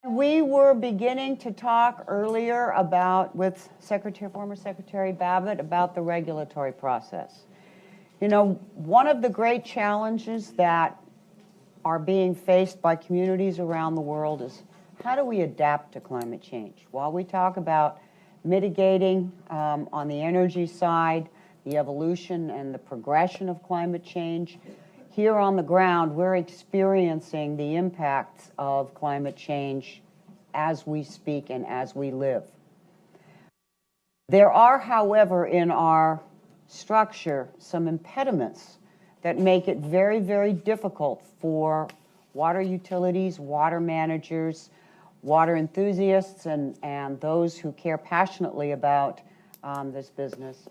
We were beginning to talk earlier with former Secretary Babbitt about the regulatory process. You know, one of the great challenges that are being faced by communities around the world is how do we adapt to climate change? While we talk about mitigating on the energy side, the evolution and the progression of climate change, here on the ground, we're experiencing the impacts of climate change as we speak and as we live. There are, however, in our structure, some impediments that make it very, very difficult for water utilities, water managers, water enthusiasts, and those who care passionately about this business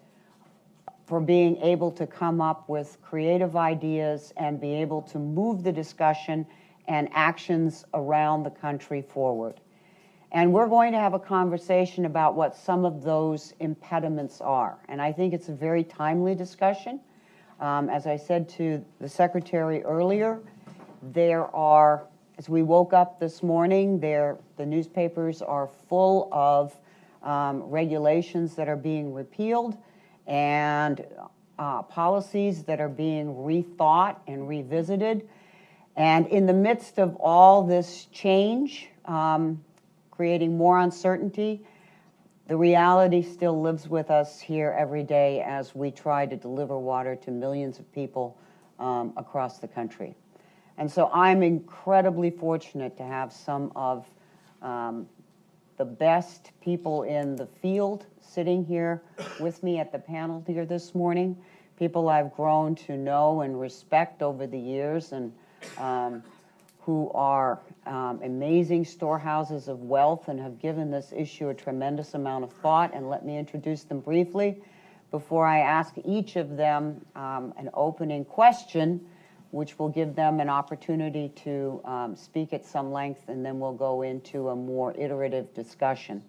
for being able to come up with creative ideas and be able to move the discussion and actions around the country forward. And we're going to have a conversation about what some of those impediments are. And I think it's a very timely discussion. As I said to the Secretary earlier, there are, as we woke up this morning, the newspapers are full of regulations that are being repealed and policies that are being rethought and revisited. And in the midst of all this change, creating more uncertainty, the reality still lives with us here every day as we try to deliver water to millions of people across the country. And so I'm incredibly fortunate to have some of the best people in the field sitting here with me at the panel here this morning, people I've grown to know and respect over the years, and who are amazing storehouses of wealth and have given this issue a tremendous amount of thought. And let me introduce them briefly before I ask each of them an opening question, which will give them an opportunity to speak at some length, and then we'll go into a more iterative discussion.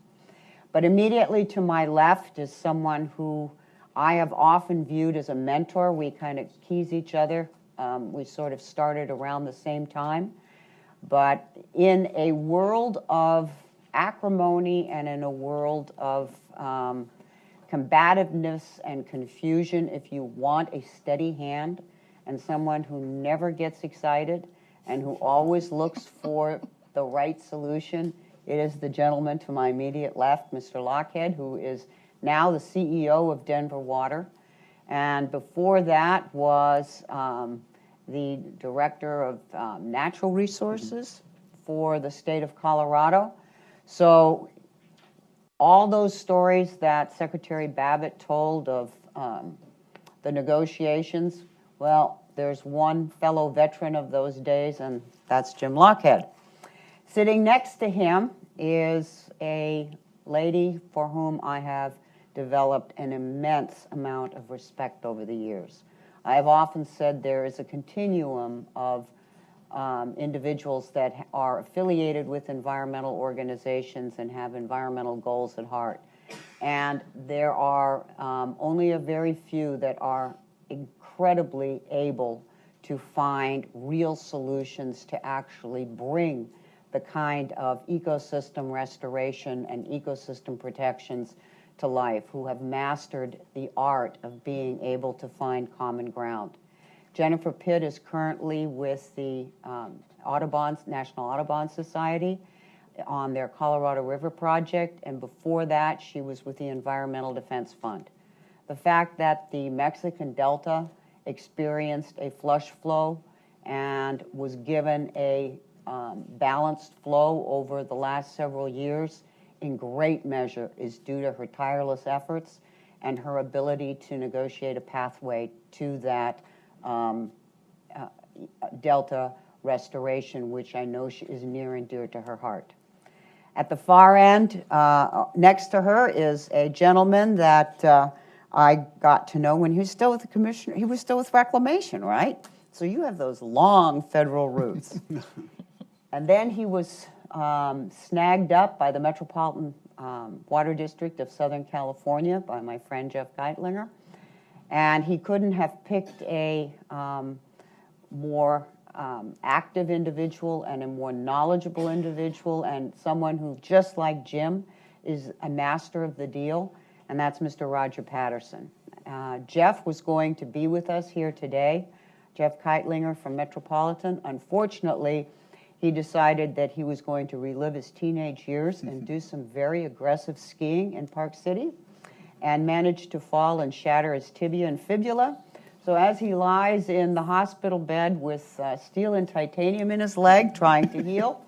But immediately to my left is someone who I have often viewed as a mentor. We kind of tease each other. We sort of started around the same time. But in a world of acrimony and in a world of combativeness and confusion, if you want a steady hand and someone who never gets excited and who always looks for the right solution, it is the gentleman to my immediate left, Mr. Lochhead, who is now the CEO of Denver Water. And before that was the Director of Natural Resources for the state of Colorado. So all those stories that Secretary Babbitt told of the negotiations, well, there's one fellow veteran of those days, and that's Jim Lochhead. Sitting next to him is a lady for whom I have developed an immense amount of respect over the years. I have often said there is a continuum of individuals that are affiliated with environmental organizations and have environmental goals at heart. And there are only a very few that are incredibly able to find real solutions to actually bring the kind of ecosystem restoration and ecosystem protections to life, who have mastered the art of being able to find common ground. Jennifer Pitt is currently with the National Audubon Society on their Colorado River project, and before that she was with the Environmental Defense Fund. The fact that the Mexican Delta experienced a flush flow and was given a balanced flow over the last several years in great measure is due to her tireless efforts and her ability to negotiate a pathway to that Delta restoration, which I know is near and dear to her heart. At the far end, next to her, is a gentleman that I got to know when he was still with the commissioner. He was still with Reclamation, right? So you have those long federal roots. And then he was snagged up by the Metropolitan Water District of Southern California by my friend Jeff Geitlinger. And he couldn't have picked a more active individual and a more knowledgeable individual, and someone who, just like Jim, is a master of the deal, and that's Mr. Roger Patterson. Jeff was going to be with us here today, Jeff Keitlinger from Metropolitan. Unfortunately, he decided that he was going to relive his teenage years and do some very aggressive skiing in Park City, and managed to fall and shatter his tibia and fibula. So as he lies in the hospital bed with steel and titanium in his leg trying to heal,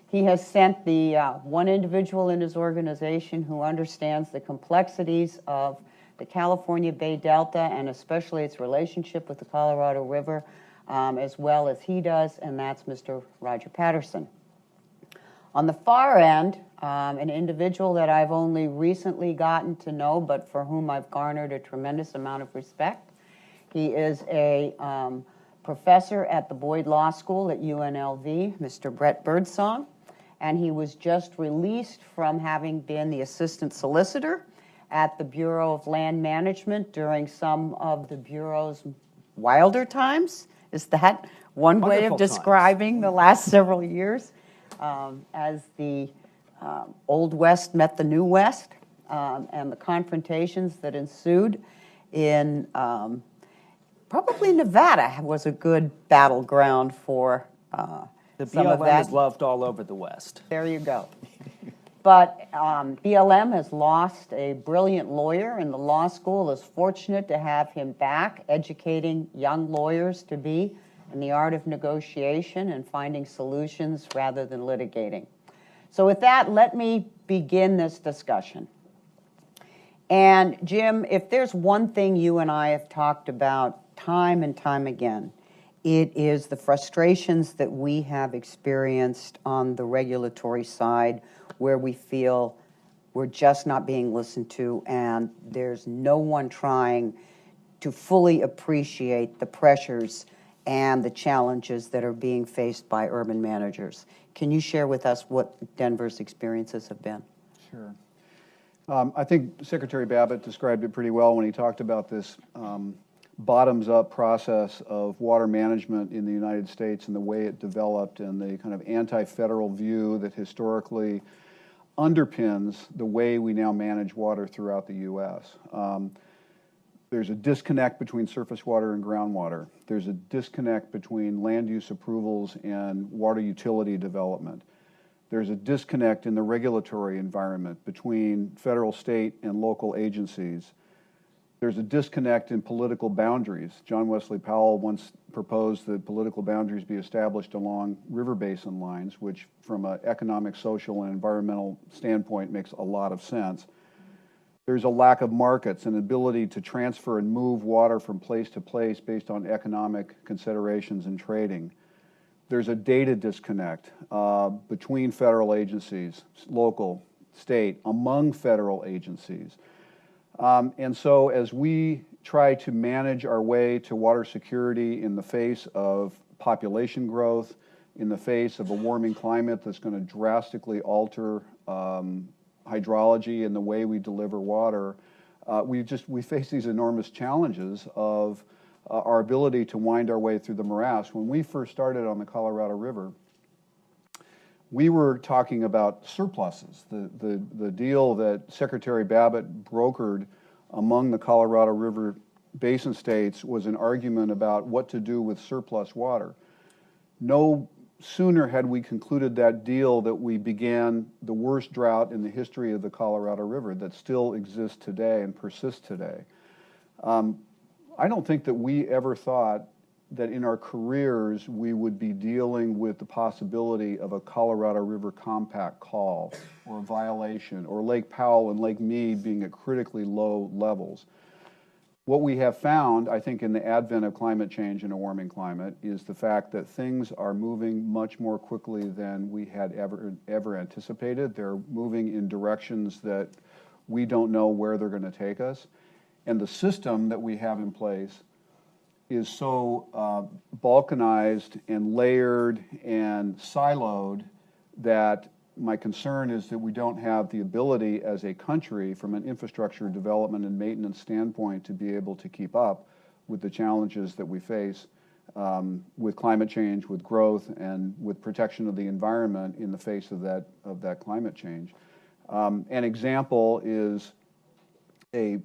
he has sent the one individual in his organization who understands the complexities of the California Bay Delta and especially its relationship with the Colorado River as well as he does, and that's Mr. Roger Patterson. On the far end, an individual that I've only recently gotten to know, but for whom I've garnered a tremendous amount of respect. He is a professor at the Boyd Law School at UNLV, Mr. Brett Birdsong, and he was just released from having been the assistant solicitor at the Bureau of Land Management during some of the Bureau's wilder times. Is that one way of describing the last several years? As the Old West met the New West, and the confrontations that ensued in probably Nevada was a good battleground for the some of BLM that. is loved all over the West. There you go. But BLM has lost a brilliant lawyer, and the law school is fortunate to have him back, educating young lawyers to be in the art of negotiation and finding solutions rather than litigating. So with that, let me begin this discussion. And Jim, if there's one thing you and I have talked about time and time again, it is the frustrations that we have experienced on the regulatory side where we feel we're just not being listened to and there's no one trying to fully appreciate the pressures and the challenges that are being faced by urban managers. Can you share with us what Denver's experiences have been? Sure. I think Secretary Babbitt described it pretty well when he talked about this bottoms-up process of water management in the United States and the way it developed and the kind of anti-federal view that historically underpins the way we now manage water throughout the U.S. There's a disconnect between surface water and groundwater. There's a disconnect between land use approvals and water utility development. There's a disconnect in the regulatory environment between federal, state, and local agencies. There's a disconnect in political boundaries. John Wesley Powell once proposed that political boundaries be established along river basin lines, which from an economic, social, and environmental standpoint makes a lot of sense. There's a lack of markets and ability to transfer and move water from place to place based on economic considerations and trading. There's a data disconnect between federal agencies, local, state, among federal agencies. And so as we try to manage our way to water security in the face of population growth, in the face of a warming climate that's going to drastically alter hydrology and the way we deliver water, we face these enormous challenges of our ability to wind our way through the morass. When we first started on the Colorado River, we were talking about surpluses. The deal that Secretary Babbitt brokered among the Colorado River basin states was an argument about what to do with surplus water. No sooner had we concluded that deal that we began the worst drought in the history of the Colorado River that still exists today and persists today. I don't think that we ever thought that in our careers we would be dealing with the possibility of a Colorado River compact call or a violation, or Lake Powell and Lake Mead being at critically low levels. What we have found, I think, in the advent of climate change and a warming climate is the fact that things are moving much more quickly than we had ever anticipated. They're moving in directions that we don't know where they're going to take us. And the system that we have in place is so balkanized and layered and siloed that my concern is that we don't have the ability as a country from an infrastructure development and maintenance standpoint to be able to keep up with the challenges that we face with climate change, with growth, and with protection of the environment in the face of that climate change. An example is a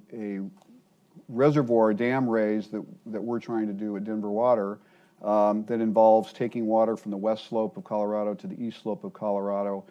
reservoir dam raise that we're trying to do at Denver Water that involves taking water from the west slope of Colorado to the east slope of Colorado.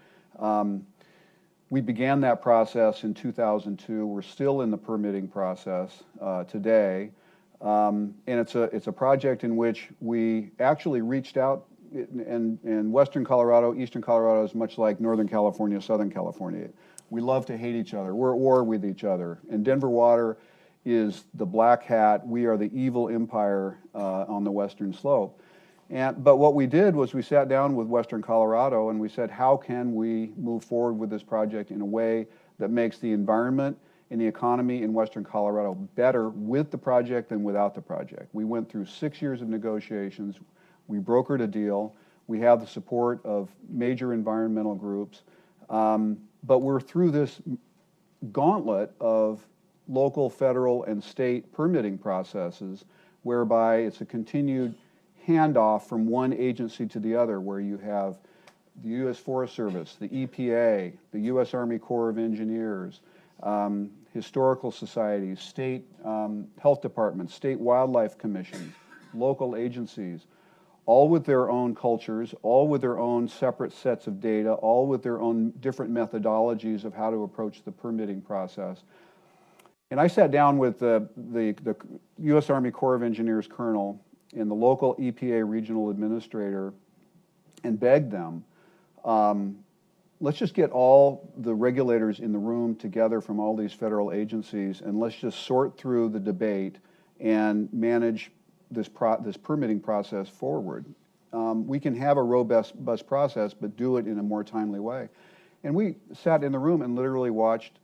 We began that process in 2002. We're still in the permitting process today. And it's a project in which we actually reached out, and western Colorado, eastern Colorado is much like Northern California, Southern California. We love to hate each other. We're at war with each other. And Denver Water is the black hat. We are the evil empire on the western slope. But what we did was we sat down with western Colorado and we said, how can we move forward with this project in a way that makes the environment and the economy in western Colorado better with the project than without the project? We went through 6 years of negotiations. We brokered a deal. We have the support of major environmental groups. But we're through this gauntlet of local, federal, and state permitting processes whereby it's a continued handoff from one agency to the other, where you have the U.S. Forest Service, the EPA, the U.S. Army Corps of Engineers, historical societies, state health departments, state wildlife commissions, local agencies, all with their own cultures, all with their own separate sets of data, all with their own different methodologies of how to approach the permitting process. And I sat down with the U.S. Army Corps of Engineers colonel and the local EPA regional administrator and begged them, let's just get all the regulators in the room together from all these federal agencies, and let's just sort through the debate and manage this permitting process forward. We can have a robust process, but do it in a more timely way. And we sat in the room and literally watched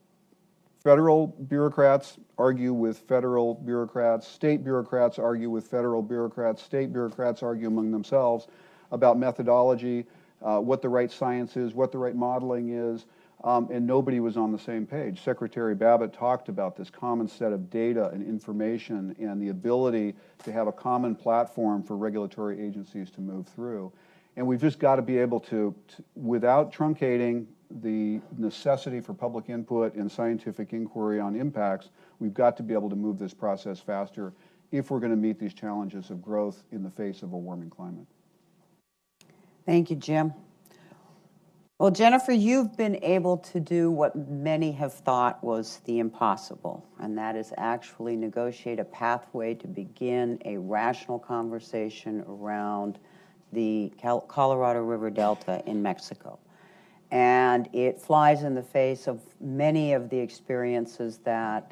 federal bureaucrats argue with federal bureaucrats, state bureaucrats argue with federal bureaucrats, state bureaucrats argue among themselves about methodology, what the right science is, what the right modeling is, and nobody was on the same page. Secretary Babbitt talked about this common set of data and information and the ability to have a common platform for regulatory agencies to move through. And we've just got to be able to without truncating the necessity for public input and scientific inquiry on impacts, we've got to be able to move this process faster if we're going to meet these challenges of growth in the face of a warming climate. Thank you, Jim. Well, Jennifer, you've been able to do what many have thought was the impossible, and that is actually negotiate a pathway to begin a rational conversation around the Colorado River Delta in Mexico. And it flies in the face of many of the experiences that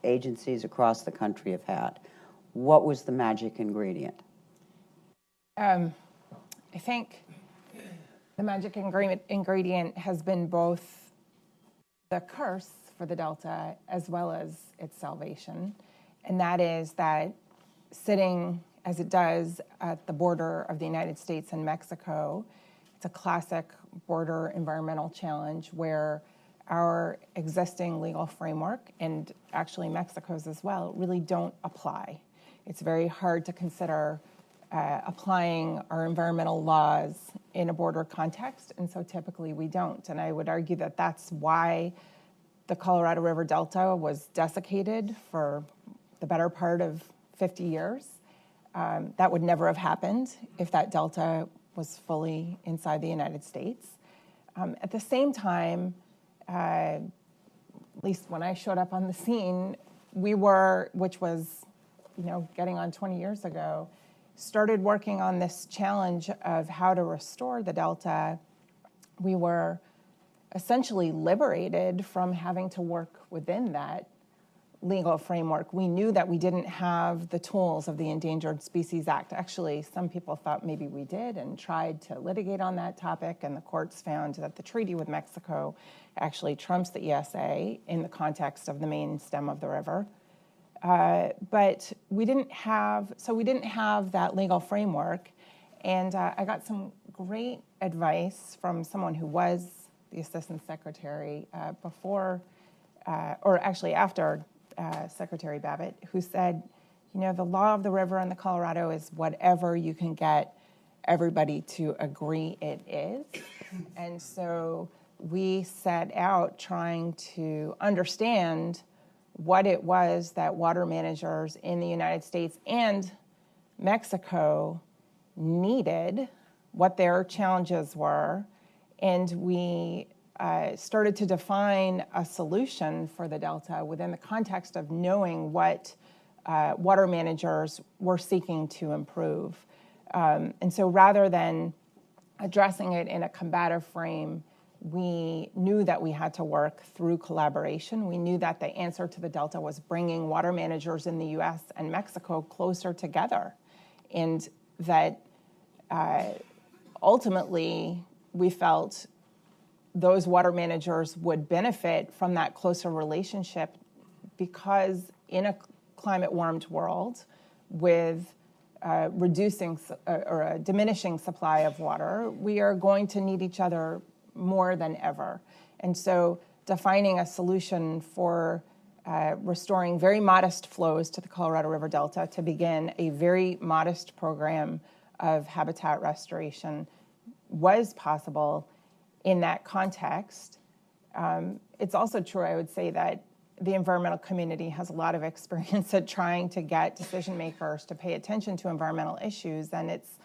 agencies across the country have had. What was the magic ingredient? I think the magic ingredient has been both the curse for the Delta as well as its salvation. And that is that sitting as it does at the border of the United States and Mexico, it's a classic border environmental challenge where our existing legal framework, and actually Mexico's as well, really don't apply. It's very hard to consider applying our environmental laws in a border context, and so typically we don't. And I would argue that that's why the Colorado River Delta was desiccated for the better part of 50 years. That would never have happened if that delta was fully inside the United States. At the same time, at least when I showed up on the scene, we were, which was, getting on 20 years ago, started working on this challenge of how to restore the delta. We were essentially liberated from having to work within that legal framework. We knew that we didn't have the tools of the Endangered Species Act. Actually, some people thought maybe we did and tried to litigate on that topic, and the courts found that the treaty with Mexico actually trumps the ESA in the context of the main stem of the river. But we didn't have that legal framework, and I got some great advice from someone who was the Assistant Secretary after Secretary Babbitt, who said, the law of the river in the Colorado is whatever you can get everybody to agree it is. And so we set out trying to understand what it was that water managers in the United States and Mexico needed, what their challenges were, and we started to define a solution for the Delta within the context of knowing what water managers were seeking to improve. And so rather than addressing it in a combative frame, we knew that we had to work through collaboration. We knew that the answer to the Delta was bringing water managers in the US and Mexico closer together, and that ultimately we felt those water managers would benefit from that closer relationship, because in a climate-warmed world with reducing or a diminishing supply of water, we are going to need each other more than ever. And so defining a solution for restoring very modest flows to the Colorado River Delta to begin a very modest program of habitat restoration was possible in that context. It's also true, I would say, that the environmental community has a lot of experience at trying to get decision makers to pay attention to environmental issues, and it's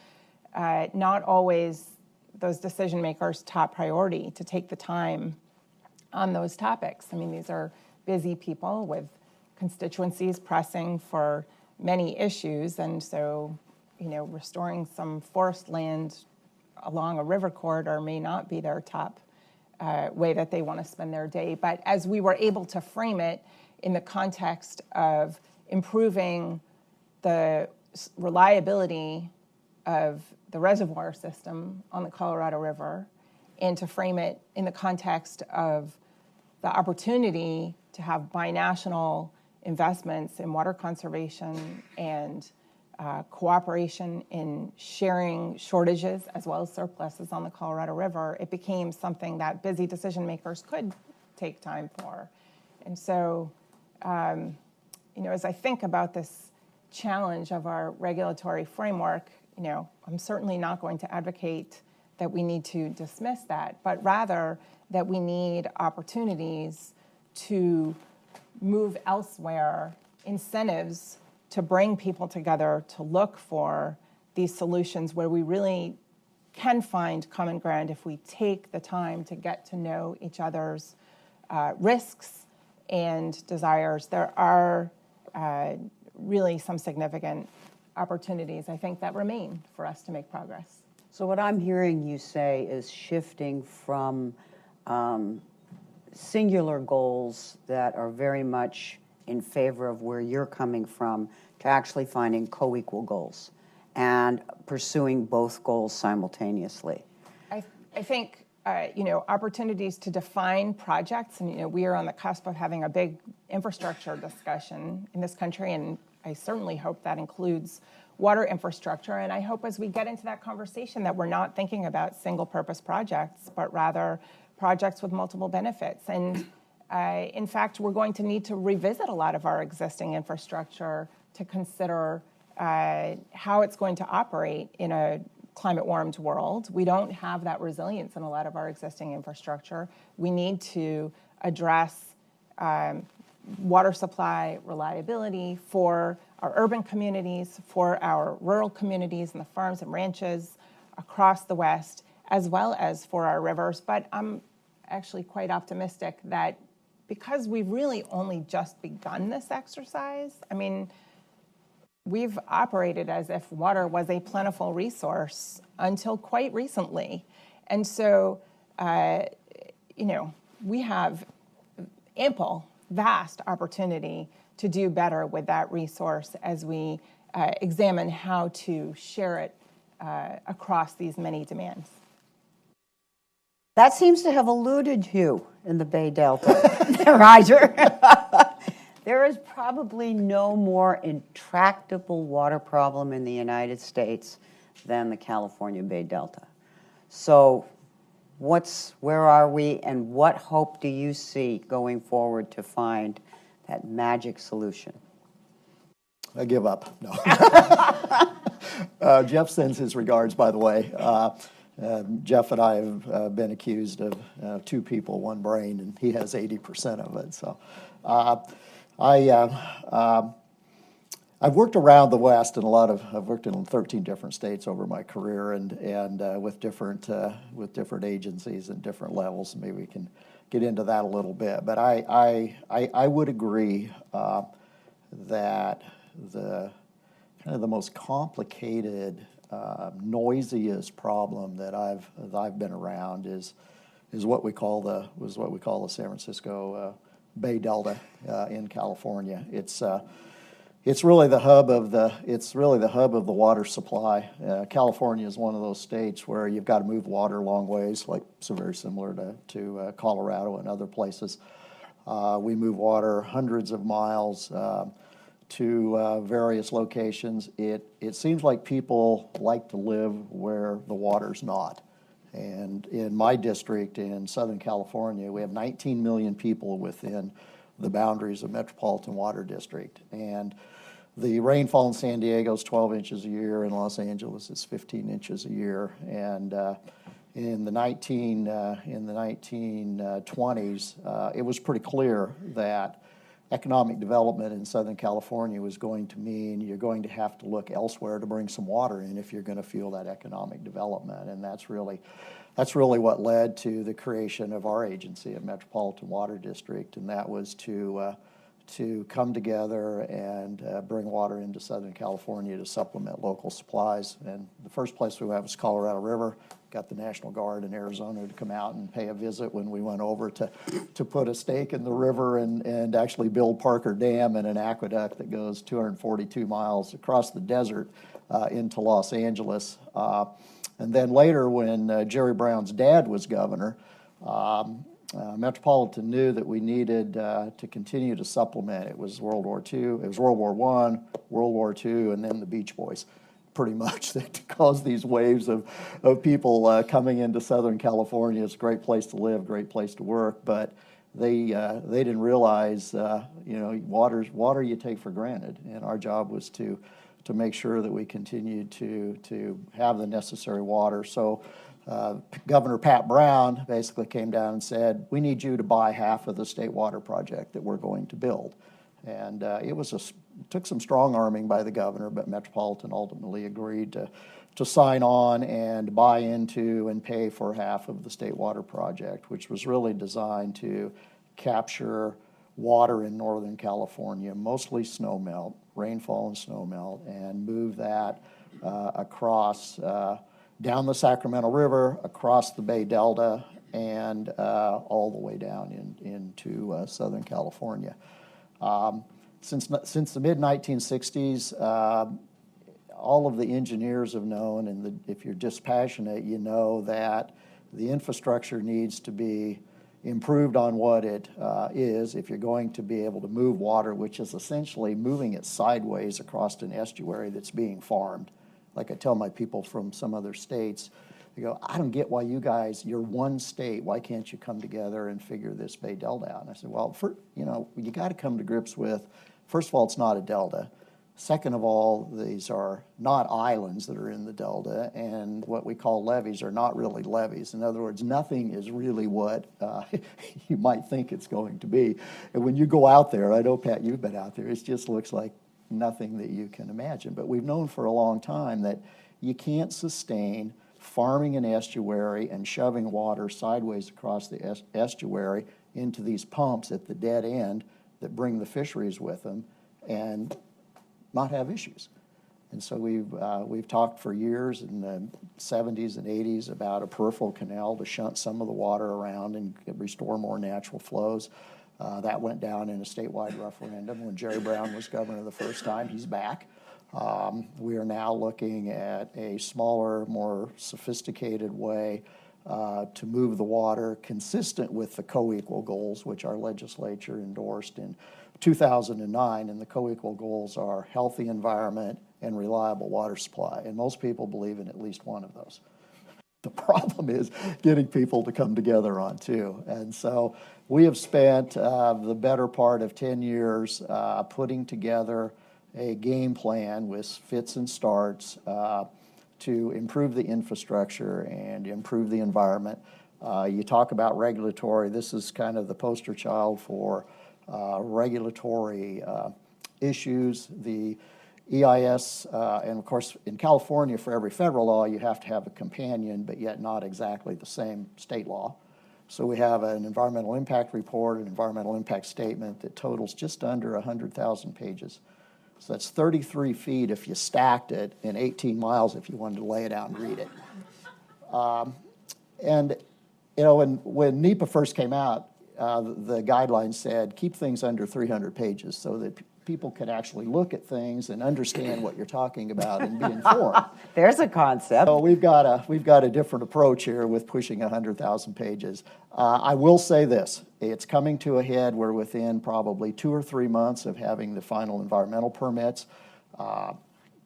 not always those decision makers' top priority to take the time on those topics. I mean, these are busy people with constituencies pressing for many issues, and so, restoring some forest land along a river corridor may not be their top way that they want to spend their day. But as we were able to frame it in the context of improving the reliability of the reservoir system on the Colorado River, and to frame it in the context of the opportunity to have binational investments in water conservation and cooperation in sharing shortages as well as surpluses on the Colorado River, it became something that busy decision makers could take time for. And so, as I think about this challenge of our regulatory framework, I'm certainly not going to advocate that we need to dismiss that, but rather that we need opportunities to move elsewhere, incentives to bring people together to look for these solutions where we really can find common ground if we take the time to get to know each other's risks and desires. There are really some significant opportunities, I think, that remain for us to make progress. So what I'm hearing you say is shifting from singular goals that are very much in favor of where you're coming from to actually finding co-equal goals and pursuing both goals simultaneously. I think, opportunities to define projects, and, we are on the cusp of having a big infrastructure discussion in this country, and I certainly hope that includes water infrastructure. And I hope as we get into that conversation that we're not thinking about single-purpose projects, but rather projects with multiple benefits. And in fact, we're going to need to revisit a lot of our existing infrastructure to consider how it's going to operate in a climate-warmed world. We don't have that resilience in a lot of our existing infrastructure. We need to address water supply reliability for our urban communities, for our rural communities and the farms and ranches across the West, as well as for our rivers. But I'm actually quite optimistic that because we've really only just begun this exercise, we've operated as if water was a plentiful resource until quite recently. And so, we have ample, vast opportunity to do better with that resource as we examine how to share it across these many demands. That seems to have eluded you in the Bay Delta, Roger. There is probably no more intractable water problem in the United States than the California Bay Delta. So where are we, and what hope do you see going forward to find that magic solution? I give up. No. Jeff sends his regards, by the way. Jeff and I have been accused of two people, one brain, and he has 80% of it. So I've worked around the West in I've worked in 13 different states over my career, and with different agencies and different levels. Maybe we can get into that a little bit. But I would agree that the kind of the most complicated, noisiest problem that I've been around is what we call the San Francisco Bay Delta in California. It's really the hub of the water supply. California is one of those states where you've got to move water long ways, so very similar to Colorado and other places. We move water hundreds of miles to various locations. It seems like people like to live where the water's not. And in my district in Southern California, we have 19 million people within the boundaries of Metropolitan Water District. And the rainfall in San Diego is 12 inches a year. In Los Angeles, it's 15 inches a year. And in the 1920s, it was pretty clear that economic development in Southern California was going to mean you're going to have to look elsewhere to bring some water in if you're going to fuel that economic development. And that's really what led to the creation of our agency at Metropolitan Water District, and that was to come together and bring water into Southern California to supplement local supplies. And the first place we went was Colorado River. Got the National Guard in Arizona to come out and pay a visit when we went over to put a stake in the river and actually build Parker Dam and an aqueduct that goes 242 miles across the desert into Los Angeles. And then later, when Jerry Brown's dad was governor, Metropolitan knew that we needed to continue to supplement. It was World War II, it was World War I, World War II, and then the Beach Boys, pretty much, that caused these waves of people coming into Southern California. It's a great place to live, great place to work, but they didn't realize, water you take for granted, and our job was to make sure that we continued to have the necessary water. So Governor Pat Brown basically came down and said, we need you to buy half of the state water project that we're going to build. And it took some strong arming by the governor, but Metropolitan ultimately agreed to sign on and buy into and pay for half of the state water project, which was really designed to capture water in Northern California, mostly snowmelt, rainfall and snowmelt, and move that across down the Sacramento River, across the Bay Delta, and all the way down into Southern California. Since the mid-1960s, all of the engineers have known, and if you're dispassionate, you know that the infrastructure needs to be improved on what it is if you're going to be able to move water, which is essentially moving it sideways across an estuary that's being farmed. Like I tell my people from some other states, they go, I don't get why you're one state, why can't you come together and figure this Bay Delta out? And I said, well, you got to come to grips with, first of all, it's not a delta. Second of all, these are not islands that are in the delta, and what we call levees are not really levees. In other words, nothing is really what you might think it's going to be. And when you go out there, I know, Pat, you've been out there, it just looks like nothing that you can imagine. But we've known for a long time that you can't sustain farming an estuary and shoving water sideways across the estuary into these pumps at the dead end that bring the fisheries with them and not have issues. And so we've talked for years in the 70s and 80s about a peripheral canal to shunt some of the water around and restore more natural flows. That went down in a statewide referendum when Jerry Brown was governor the first time. He's back. We are now looking at a smaller, more sophisticated way to move the water consistent with the co-equal goals, which our legislature endorsed in 2009. And the co-equal goals are healthy environment and reliable water supply. And most people believe in at least one of those. The problem is getting people to come together on two. And so we have spent the better part of 10 years putting together a game plan with fits and starts to improve the infrastructure and improve the environment. You talk about regulatory. This is kind of the poster child for regulatory issues. The EIS, and of course in California for every federal law you have to have a companion, but yet not exactly the same state law. So we have an environmental impact report, an environmental impact statement that totals just under 100,000 pages. So that's 33 feet if you stacked it, and 18 miles if you wanted to lay it out and read it. And you know, when NEPA first came out, the guidelines said keep things under 300 pages so that people can actually look at things and understand what you're talking about and be informed. There's a concept. So we've got a different approach here with pushing 100,000 pages. I will say this, it's coming to a head. We're within probably 2 or 3 months of having the final environmental permits.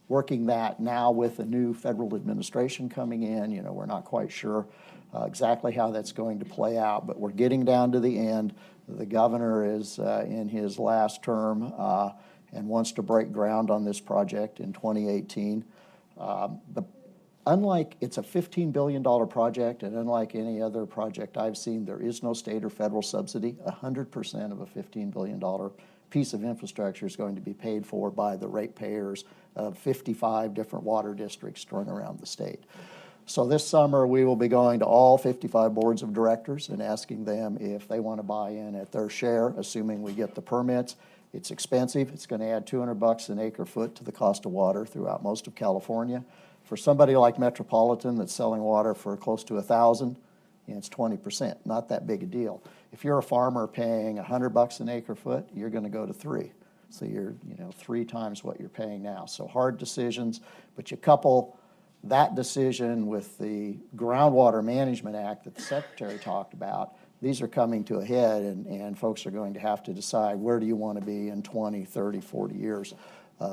Working that now with the new federal administration coming in, you know, we're not quite sure exactly how that's going to play out, but we're getting down to the end. The governor is in his last term and wants to break ground on this project in 2018. Unlike it's a $15 billion project, and unlike any other project I've seen, there is no state or federal subsidy. 100% of a $15 billion piece of infrastructure is going to be paid for by the ratepayers of 55 different water districts strewn around the state. So this summer we will be going to all 55 boards of directors and asking them if they want to buy in at their share, assuming we get the permits. It's expensive. It's going to add $200 an acre foot to the cost of water throughout most of California. For somebody like Metropolitan that's selling water for close to $1,000, it's 20%, not that big a deal. If you're a farmer paying $100 an acre foot, you're going to go to 3. So you're 3 times what you're paying now. So hard decisions, but you couple that decision with the Groundwater Management Act that the Secretary talked about. These are coming to a head, and folks are going to have to decide where do you want to be in 20, 30, 40 years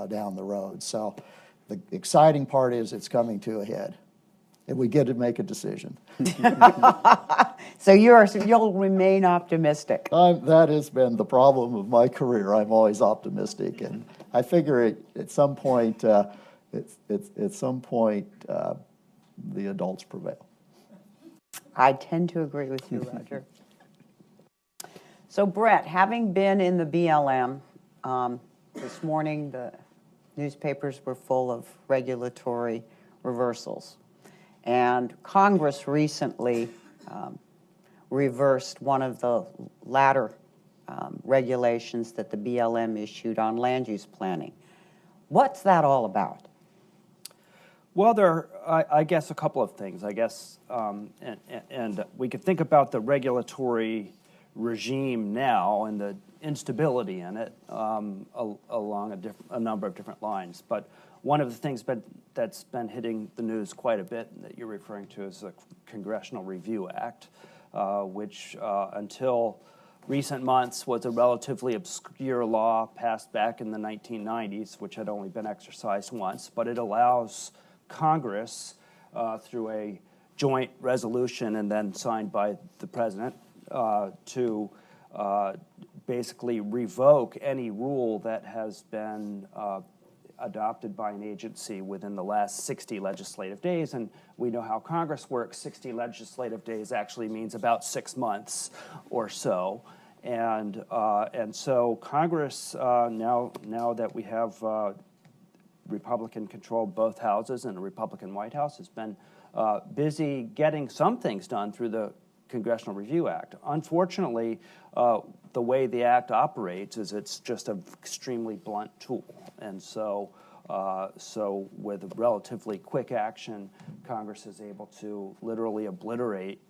down the road. So the exciting part is it's coming to a head, and we get to make a decision. So you'll remain optimistic. That has been the problem of my career. I'm always optimistic, and I figure at some point, the adults prevail. I tend to agree with you, Roger. So Brett, having been in the BLM, this morning the newspapers were full of regulatory reversals. And Congress recently reversed one of the latter regulations that the BLM issued on land use planning. What's that all about? Well, I guess a couple of things. I guess, and we could think about the regulatory regime now and the instability in it along a number of different lines. But one of the things that's been hitting the news quite a bit that you're referring to is the Congressional Review Act, which until recent months was a relatively obscure law passed back in the 1990s, which had only been exercised once, but it allows Congress, through a joint resolution and then signed by the president, to basically revoke any rule that has been adopted by an agency within the last 60 legislative days. And we know how Congress works. 60 legislative days actually means about 6 months or so. And so Congress, now that we have Republican-controlled both houses and a Republican White House, has been busy getting some things done through the Congressional Review Act. Unfortunately, the way the act operates is it's just an extremely blunt tool. And so with relatively quick action, Congress is able to literally obliterate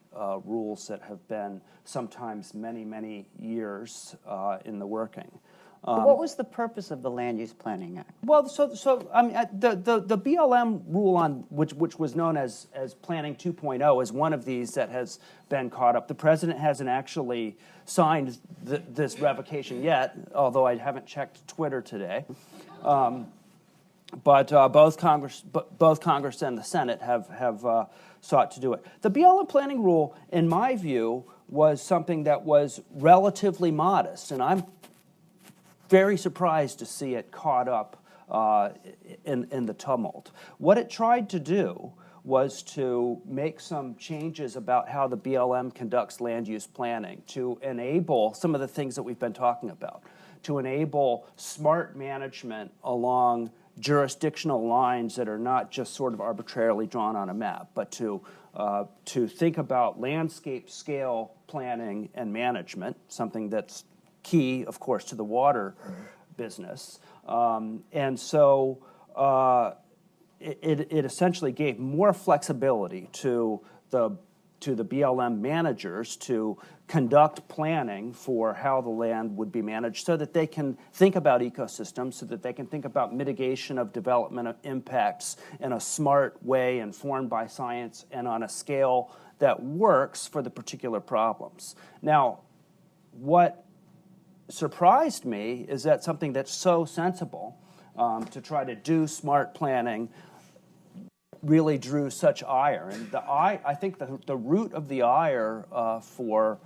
rules that have been sometimes many, many years in the working. What was the purpose of the Land Use Planning Act? Well, so I mean, the BLM rule on which was known as Planning 2.0 is one of these that has been caught up. The president hasn't actually signed this revocation yet, although I haven't checked Twitter today. But both Congress and the Senate have sought to do it. The BLM planning rule, in my view, was something that was relatively modest, and I'm very surprised to see it caught up in the tumult. What it tried to do was to make some changes about how the BLM conducts land use planning to enable some of the things that we've been talking about, to enable smart management along jurisdictional lines that are not just sort of arbitrarily drawn on a map, but to think about landscape scale planning and management, something that's key, of course, to the water business. And so it essentially gave more flexibility to the BLM managers to conduct planning for how the land would be managed so that they can think about ecosystems, so that they can think about mitigation of development of impacts in a smart way informed by science and on a scale that works for the particular problems. Now, what surprised me is that something that's so sensible to try to do smart planning really drew such ire. And I think the root of the ire for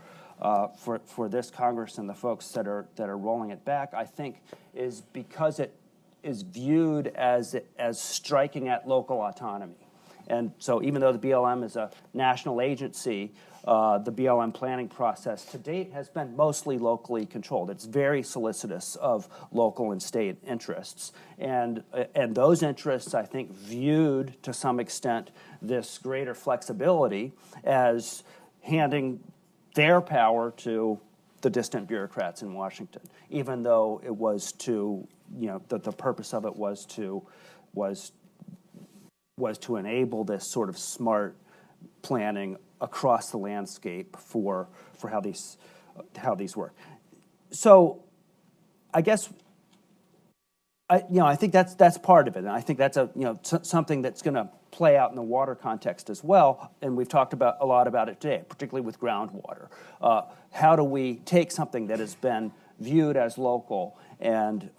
this Congress and the folks that are rolling it back, I think, is because it is viewed as striking at local autonomy. And so even though the BLM is a national agency, the BLM planning process to date has been mostly locally controlled. It's very solicitous of local and state interests. And those interests, I think, viewed to some extent this greater flexibility as handing their power to the distant bureaucrats in Washington, even though it was to, the purpose of it was to enable this sort of smart planning across the landscape for how these work. So, I guess I think that's part of it, and I think that's something that's going to play out in the water context as well. And we've talked a lot about it today, particularly with groundwater. How do we take something that has been viewed as local and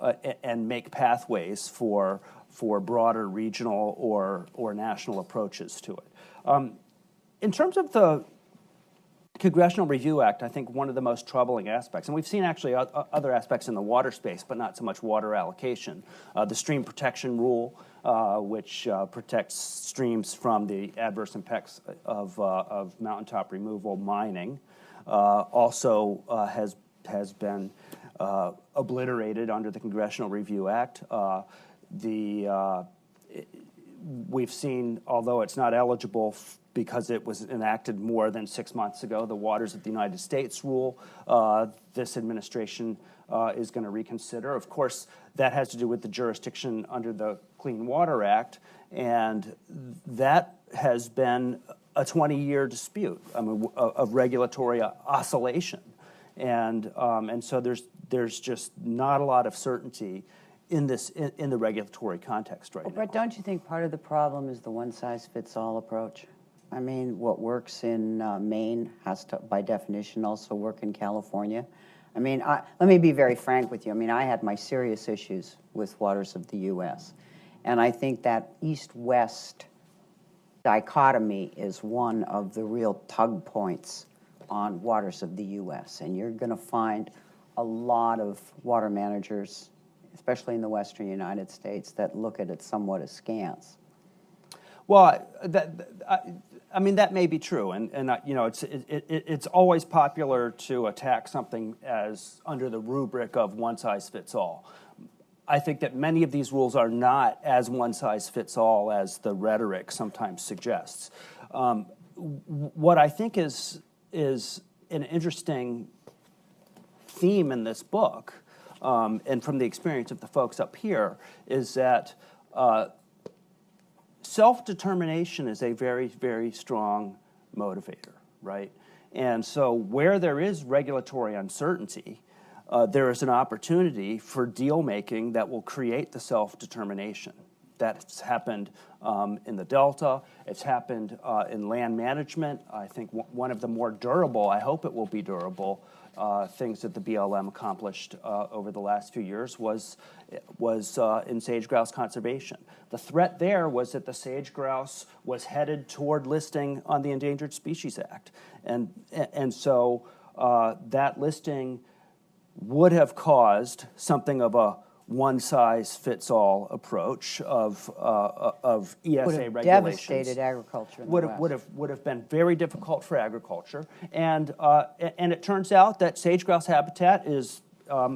make pathways for broader regional or national approaches to it? In terms of the Congressional Review Act, I think one of the most troubling aspects, and we've seen actually other aspects in the water space, but not so much water allocation, the stream protection rule, which protects streams from the adverse impacts of mountaintop removal mining, also has been obliterated under the Congressional Review Act. We've seen, although it's not eligible because it was enacted more than 6 months ago, the Waters of the United States rule, this administration is going to reconsider. Of course, that has to do with the jurisdiction under the Clean Water Act, and that has been a 20-year dispute of regulatory oscillation. And so there's just not a lot of certainty in the regulatory context right now. But don't you think part of the problem is the one-size-fits-all approach? I mean, what works in Maine has to, by definition, also work in California. I mean, let me be very frank with you. I mean, I had my serious issues with waters of the U.S., and I think that east-west dichotomy is one of the real tug points on waters of the U.S., and you're going to find a lot of water managers, especially in the western United States, that look at it somewhat askance. Well, that may be true, and it's always popular to attack something as under the rubric of one size fits all. I think that many of these rules are not as one size fits all as the rhetoric sometimes suggests. What I think is an interesting theme in this book, and from the experience of the folks up here, is that self-determination is a very, very strong motivator, right? And so where there is regulatory uncertainty, there is an opportunity for deal-making that will create the self-determination. That's happened in the Delta. It's happened in land management. I think one of the more durable, I hope it will be durable, things that the BLM accomplished over the last few years was in sage grouse conservation. The threat there was that the sage grouse was headed toward listing on the Endangered Species Act. And so that listing would have caused something of a one-size-fits-all approach of ESA Would have regulations. devastated agriculture in the West. Would have been very difficult for agriculture, and it turns out that sage-grouse habitat is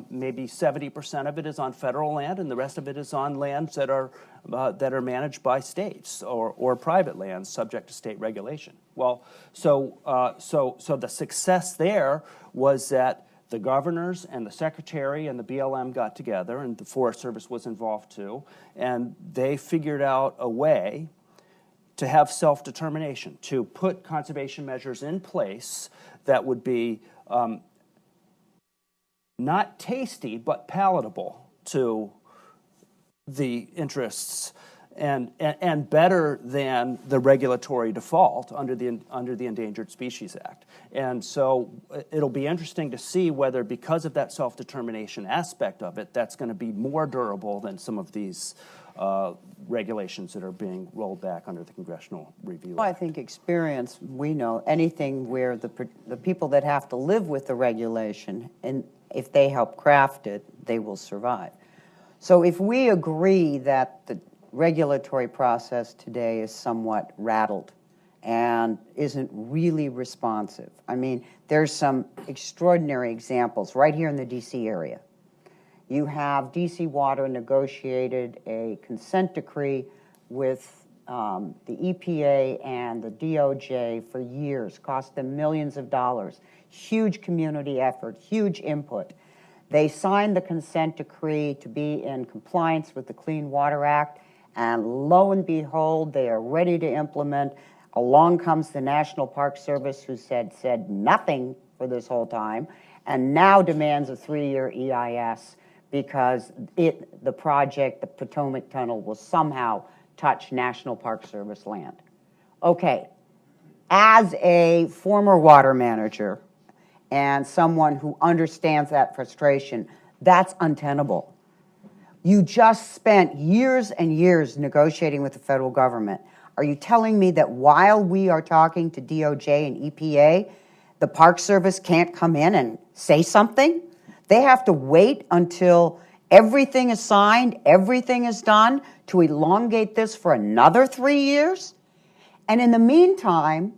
maybe 70% of it is on federal land, and the rest of it is on lands that are managed by states or private lands subject to state regulation. Well, so the success there was that the governors and the secretary and the BLM got together, and the Forest Service was involved too, and they figured out a way to have self-determination, to put conservation measures in place that would be not tasty, but palatable to the interests and better than the regulatory default under the Endangered Species Act. And so it'll be interesting to see whether, because of that self-determination aspect of it, that's going to be more durable than some of these regulations that are being rolled back under the Congressional Review Well, I Act. think experience, we know anything where the people that have to live with the regulation, and if they help craft it, they will survive. So if we agree that the regulatory process today is somewhat rattled and isn't really responsive, I mean, there's some extraordinary examples right here in the DC area. You have DC Water negotiated a consent decree with the EPA and the DOJ for years, cost them millions of dollars, huge community effort, huge input. They signed the consent decree to be in compliance with the Clean Water Act, and lo and behold, they are ready to implement. Along comes the National Park Service, who said nothing for this whole time, and now demands a 3-year EIS because the project, the Potomac Tunnel, will somehow touch National Park Service land. Okay, as a former water manager and someone who understands that frustration, that's untenable. You just spent years and years negotiating with the federal government. Are you telling me that while we are talking to DOJ and EPA, the Park Service can't come in and say something? They have to wait until everything is signed, everything is done, to elongate this for another 3 years? And in the meantime,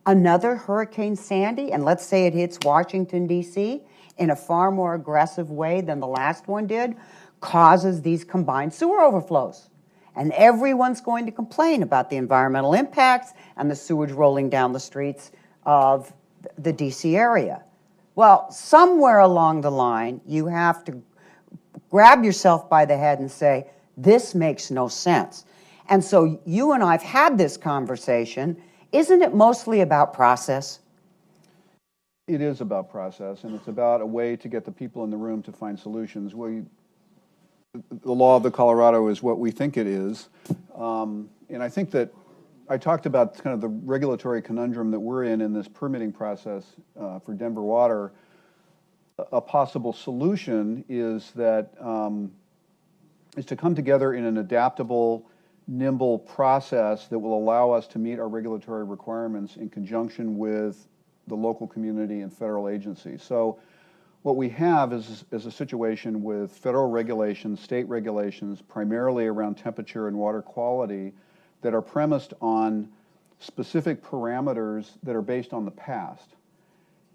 another Hurricane Sandy, and let's say it hits Washington, D.C., in a far more aggressive way than the last one did, causes these combined sewer overflows. And everyone's going to complain about the environmental impacts and the sewage rolling down the streets of the D.C. area. Well, somewhere along the line, you have to grab yourself by the head and say, this makes no sense. And so you and I have had this conversation. Isn't it mostly about process? It is about process, and it's about a way to get the people in the room to find solutions. The law of the Colorado is what we think it is. And I think that I talked about kind of the regulatory conundrum that we're in this permitting process for Denver Water. A possible solution is that is to come together in an adaptable, nimble process that will allow us to meet our regulatory requirements in conjunction with the local community and federal agencies. So what we have is a situation with federal regulations, state regulations, primarily around temperature and water quality, that are premised on specific parameters that are based on the past.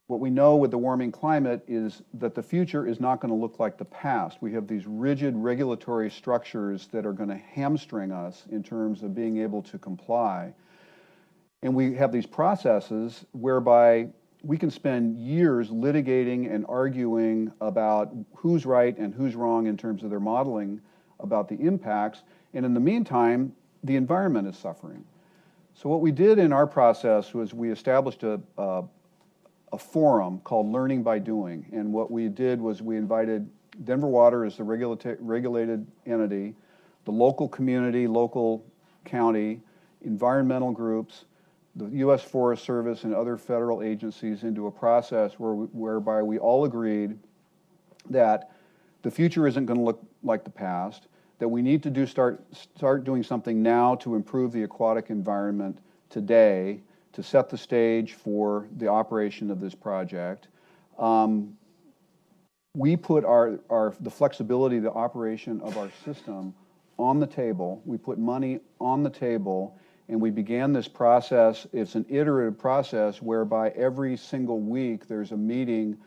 What we know with the warming climate is that the future is not going to look like the past. We have these rigid regulatory structures that are going to hamstring us in terms of being able to comply. And we have these processes whereby we can spend years litigating and arguing about who's right and who's wrong in terms of their modeling about the impacts. And in the meantime, the environment is suffering. So what we did in our process was we established a forum called Learning by Doing. And what we did was we invited Denver Water as the regulated entity, the local community, local county, environmental groups, the U.S. Forest Service and other federal agencies into a process whereby we all agreed that the future isn't going to look like the past, that we need to start doing something now to improve the aquatic environment today, to set the stage for the operation of this project. we put the flexibility, the operation of our system on the table. We put money on the table, and we began this process. It's an iterative process whereby every single week there's a meeting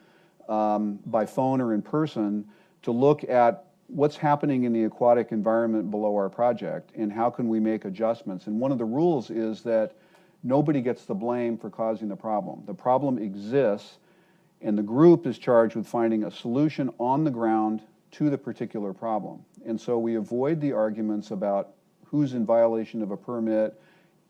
by phone or in person to look at what's happening in the aquatic environment below our project and how can we make adjustments. And one of the rules is that nobody gets the blame for causing the problem. The problem exists, and the group is charged with finding a solution on the ground to the particular problem. And so we avoid the arguments about who's in violation of a permit.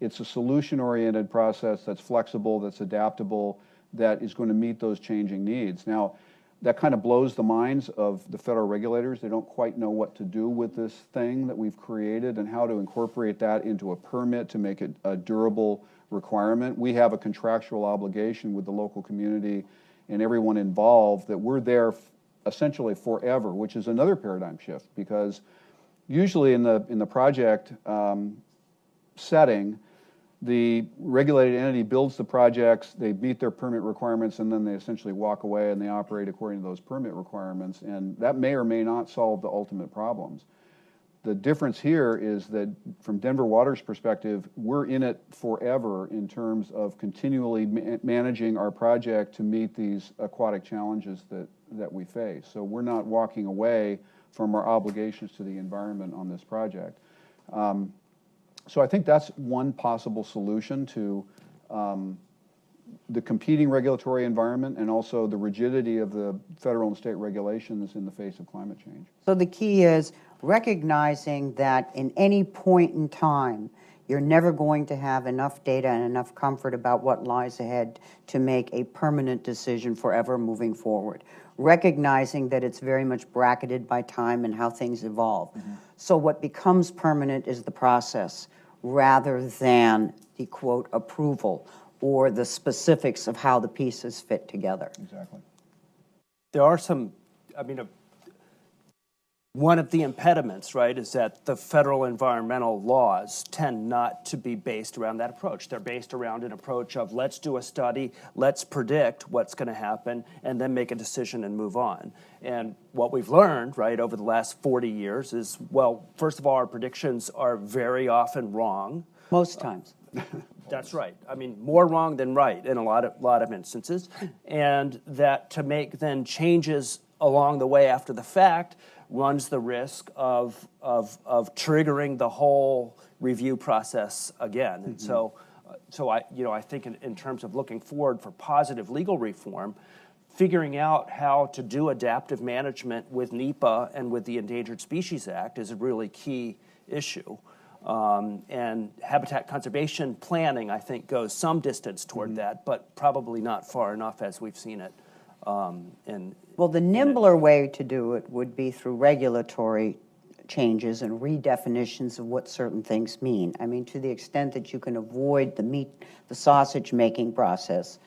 It's a solution-oriented process that's flexible, that's adaptable, that is going to meet those changing needs. Now, that kind of blows the minds of the federal regulators. They don't quite know what to do with this thing that we've created and how to incorporate that into a permit to make it a durable requirement. We have a contractual obligation with the local community and everyone involved that we're there essentially forever, which is another paradigm shift, because usually in the project setting, the regulated entity builds the projects, they meet their permit requirements, and then they essentially walk away and they operate according to those permit requirements, and that may or may not solve the ultimate problems. The difference here is that from Denver Water's perspective, we're in it forever in terms of continually managing our project to meet these aquatic challenges that we face. So we're not walking away from our obligations to the environment on this project. So I think that's one possible solution to the competing regulatory environment and also the rigidity of the federal and state regulations in the face of climate change. So the key is recognizing that in any point in time, you're never going to have enough data and enough comfort about what lies ahead to make a permanent decision forever moving forward. Recognizing that it's very much bracketed by time and how things evolve. Mm-hmm. So what becomes permanent is the process rather than the, quote, approval or the specifics of how the pieces fit together. Exactly. There are some, one of the impediments, right, is that the federal environmental laws tend not to be based around that approach. They're based around an approach of let's do a study, let's predict what's going to happen, and then make a decision and move on. And what we've learned, right, over the last 40 years is, well, first of all, our predictions are very often wrong. Most times. That's right. More wrong than right in a lot of instances. And that to make then changes along the way after the fact runs the risk of triggering the whole review process again. Mm-hmm. And so I think in terms of looking forward for positive legal reform, figuring out how to do adaptive management with NEPA and with the Endangered Species Act is a really key issue. And habitat conservation planning, I think, goes some distance toward mm-hmm. that, but probably not far enough as we've seen it. Well, the nimbler way to do it would be through regulatory changes and redefinitions of what certain things mean. To the extent that you can avoid the sausage making process,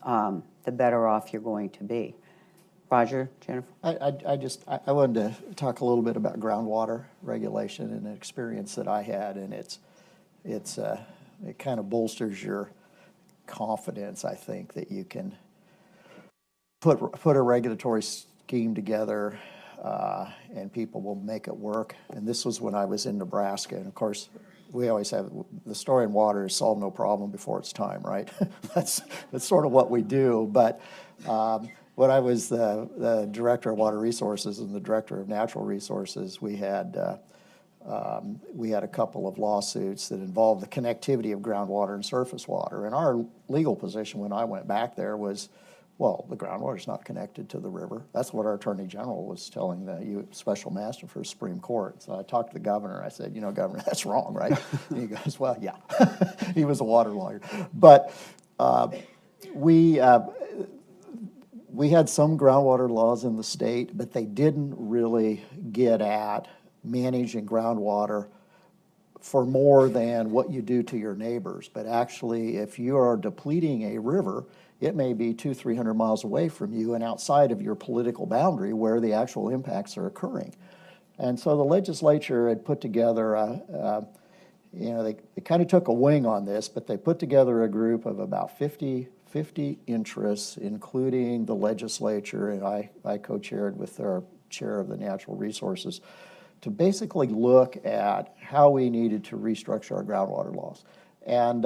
the better off you're going to be. Roger, Jennifer? I wanted to talk a little bit about groundwater regulation and an experience that I had, and it kind of bolsters your confidence, I think, that you can put a regulatory scheme together and people will make it work. And this was when I was in Nebraska, and of course, we always have the story in water is solve no problem before it's time, right? That's sort of what we do, but. When I was the director of water resources and the director of natural resources, we had a couple of lawsuits that involved the connectivity of groundwater and surface water. And our legal position when I went back there was, well, the groundwater is not connected to the river. That's what our attorney general was telling the special master for Supreme Court. So I talked to the governor. I said, Governor, that's wrong, right? And he goes, well, yeah. He was a water lawyer. But we had some groundwater laws in the state, but they didn't really get at managing groundwater for more than what you do to your neighbors. But actually, if you are depleting a river, it may be 200-300 miles away from you and outside of your political boundary where the actual impacts are occurring. And so the legislature had put together they kind of took a wing on this, but they put together a group of about 50 50 interests, including the legislature, and I co-chaired with our chair of the natural resources, to basically look at how we needed to restructure our groundwater laws. And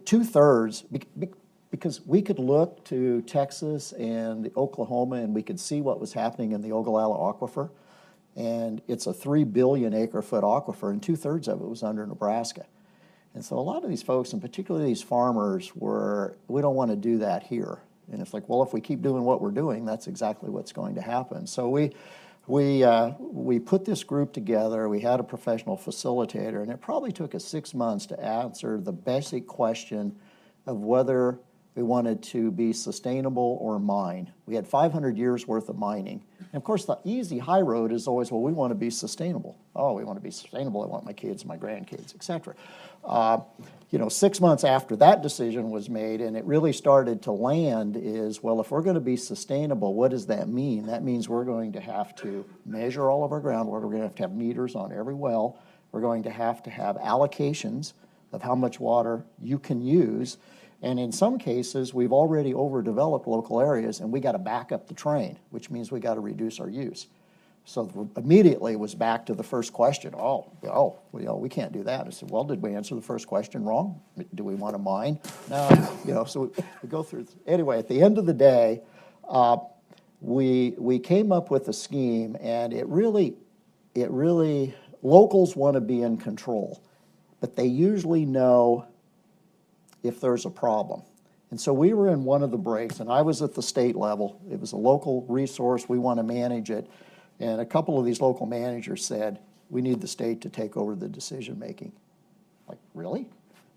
two-thirds, because we could look to Texas and Oklahoma and we could see what was happening in the Ogallala Aquifer, and it's a 3 billion acre-foot aquifer, and two-thirds of it was under Nebraska. And so a lot of these folks, and particularly these farmers, we don't want to do that here. And it's like, well, if we keep doing what we're doing, that's exactly what's going to happen. So we put this group together. We had a professional facilitator, and it probably took us 6 months to answer the basic question of whether we wanted to be sustainable or mine. We had 500 years worth of mining. And of course, the easy high road is always, well, we want to be sustainable. Oh, we want to be sustainable. I want my kids, my grandkids, et cetera. 6 months after that decision was made and it really started to land is, well, if we're going to be sustainable, what does that mean? That means we're going to have to measure all of our groundwater. We're going to have meters on every well. We're going to have allocations of how much water you can use. And in some cases, we've already overdeveloped local areas and we got to back up the train, which means we got to reduce our use. So immediately it was back to the first question. We can't do that. I said, well, did we answer the first question wrong? Do we want to mine? No, so we go through. Anyway, at the end of the day, we came up with a scheme, and it really, locals want to be in control, but they usually know if there's a problem. And so we were in one of the breaks, and I was at the state level. It was a local resource. We want to manage it. And a couple of these local managers said, we need the state to take over the decision-making. Like, really?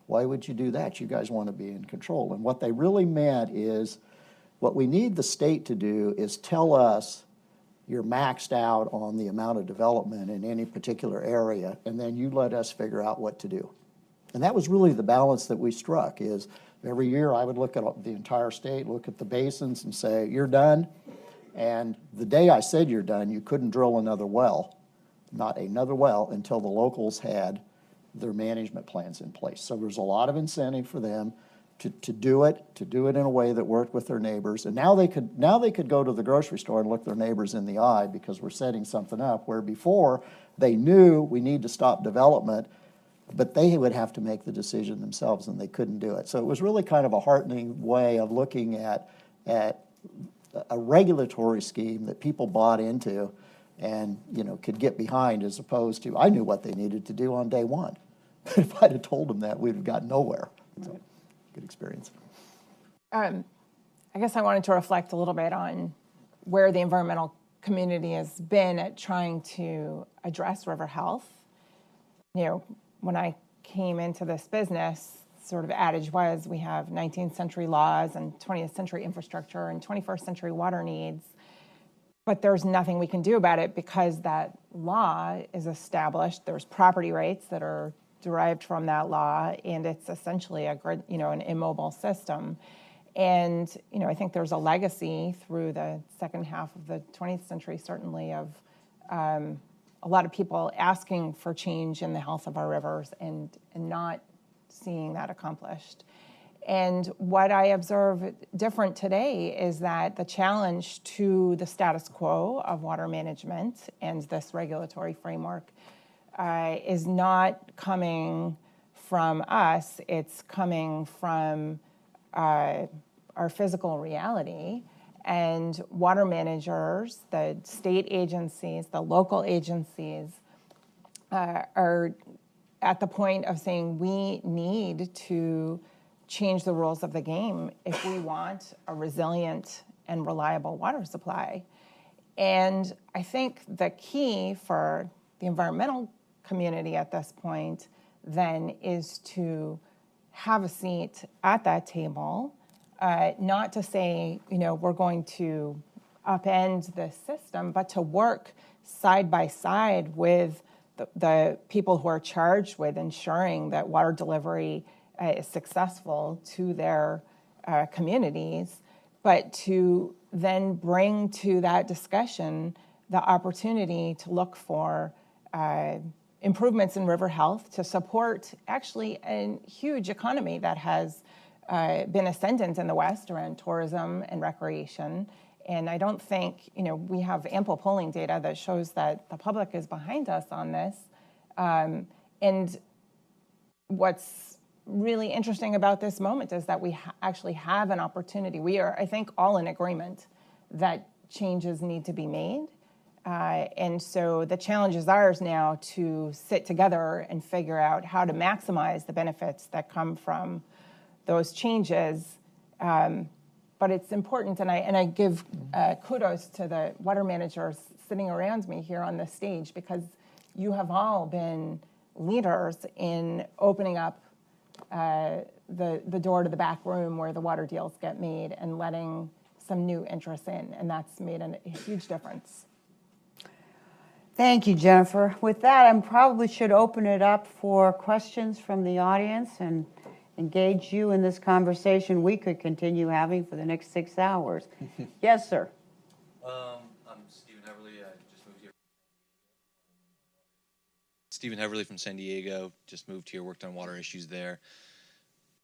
Why would you do that? You guys want to be in control. And what they really meant is, what we need the state to do is tell us you're maxed out on the amount of development in any particular area, and then you let us figure out what to do. And that was really the balance that we struck, is every year I would look at the entire state, look at the basins and say, you're done. And the day I said you're done, you couldn't drill another well, not another well, until the locals had their management plans in place. So there's a lot of incentive for them to do it in a way that worked with their neighbors. And now they could go to the grocery store and look their neighbors in the eye because we're setting something up, where before they knew we need to stop development, but they would have to make the decision themselves and they couldn't do it. So it was really kind of a heartening way of looking at a regulatory scheme that people bought into and could get behind, as opposed to, I knew what they needed to do on day one. But if I'd have told them that, we'd have gotten nowhere. So, good experience. I guess I wanted to reflect a little bit on where the environmental community has been at trying to address river health. When I came into this business, sort of adage was we have 19th century laws and 20th century infrastructure and 21st century water needs, but there's nothing we can do about it because that law is established. There's property rights that are derived from that law, and it's essentially an immobile system. And I think there's a legacy through the second half of the 20th century, certainly, of a lot of people asking for change in the health of our rivers and not seeing that accomplished. And what I observe different today is that the challenge to the status quo of water management and this regulatory framework is not coming from us, it's coming from our physical reality. And water managers, the state agencies, the local agencies are at the point of saying we need to change the rules of the game if we want a resilient and reliable water supply. And I think the key for the environmental community at this point then is to have a seat at that table, not to say, we're going to upend this system, but to work side by side with the people who are charged with ensuring that water delivery is successful to their communities, but to then bring to that discussion the opportunity to look for improvements in river health to support actually a huge economy that has been ascendant in the West around tourism and recreation. And I don't think, we have ample polling data that shows that the public is behind us on this. And what's really interesting about this moment is that we actually have an opportunity. We are, I think, all in agreement that changes need to be made. And so the challenge is ours now to sit together and figure out how to maximize the benefits that come from those changes. But it's important, and I give kudos to the water managers sitting around me here on this stage, because you have all been leaders in opening up the door to the back room where the water deals get made and letting some new interests in, and that's made a huge difference. Thank you, Jennifer. With that, I probably should open it up for questions from the audience and engage you in this conversation we could continue having for the next 6 hours. Yes, sir. I'm Stephen Heverly. I just moved here. Stephen Heverly from San Diego. Just moved here, worked on water issues there.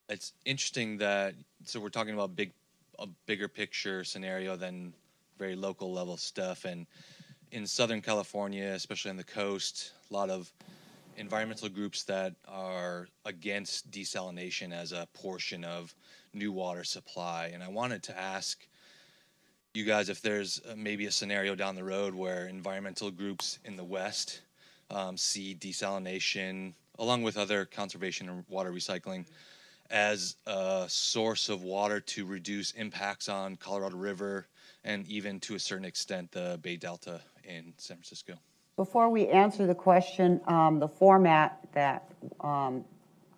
It's interesting that, so we're talking about a bigger picture scenario than very local level stuff. And in Southern California, especially on the coast, a lot of environmental groups that are against desalination as a portion of new water supply. And I wanted to ask you guys if there's maybe a scenario down the road where environmental groups in the West see desalination, along with other conservation and water recycling, as a source of water to reduce impacts on Colorado River and even to a certain extent the Bay Delta in San Francisco. Before we answer the question, the format that I've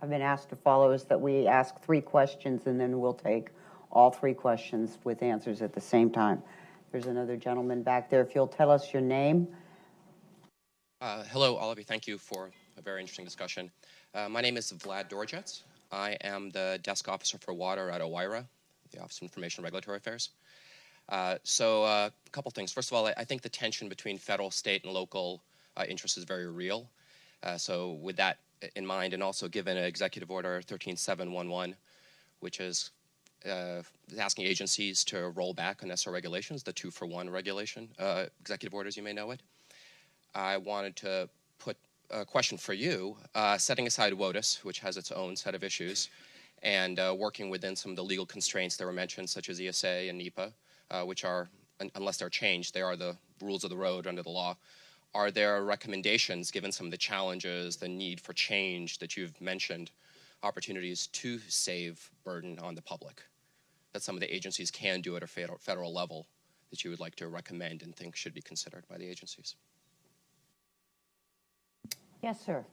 been asked to follow is that we ask 3 questions, and then we'll take all 3 questions with answers at the same time. There's another gentleman back there. If you'll tell us your name. Hello, all of you. Thank you for a very interesting discussion. My name is Vlad Dorjets. I am the desk officer for water at OIRA, the Office of Information and Regulatory Affairs. So a couple things. First of all, I think the tension between federal, state, and local interests is very real. So with that in mind, and also given Executive Order 13711, which is asking agencies to roll back unnecessary regulations, the 2-for-1 regulation, executive orders, you may know it. I wanted to put a question for you, setting aside WOTUS, which has its own set of issues, and working within some of the legal constraints that were mentioned, such as ESA and NEPA, which are, unless they're changed, they are the rules of the road under the law. Are there recommendations, given some of the challenges, the need for change that you've mentioned, opportunities to save burden on the public, that some of the agencies can do at a federal level that you would like to recommend and think should be considered by the agencies? Yes, sir.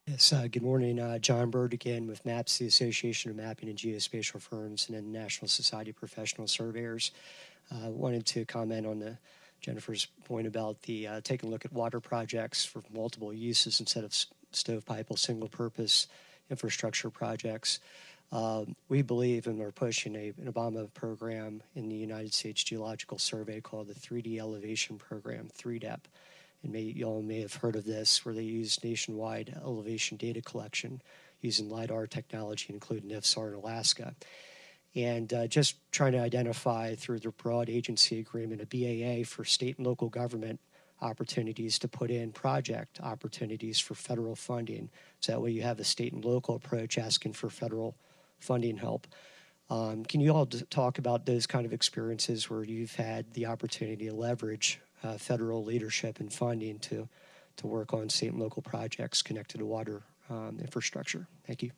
Yes, good morning. John Bird again with MAPS, the Association of Mapping and Geospatial Firms, and then National Society of Professional Surveyors. Wanted to comment on Jennifer's point about the taking a look at water projects for multiple uses instead of stovepipe or single-purpose infrastructure projects. We believe and are pushing an Obama program in the United States Geological Survey called the 3D Elevation Program, 3DEP. And you all may have heard of this, where they use nationwide elevation data collection using LiDAR technology, including IFSAR in Alaska. And just trying to identify through the broad agency agreement, a BAA for state and local government opportunities to put in project opportunities for federal funding. So that way you have a state and local approach asking for federal funding help. Can you all talk about those kind of experiences where you've had the opportunity to leverage federal leadership and funding to work on state and local projects connected to water infrastructure? Thank you.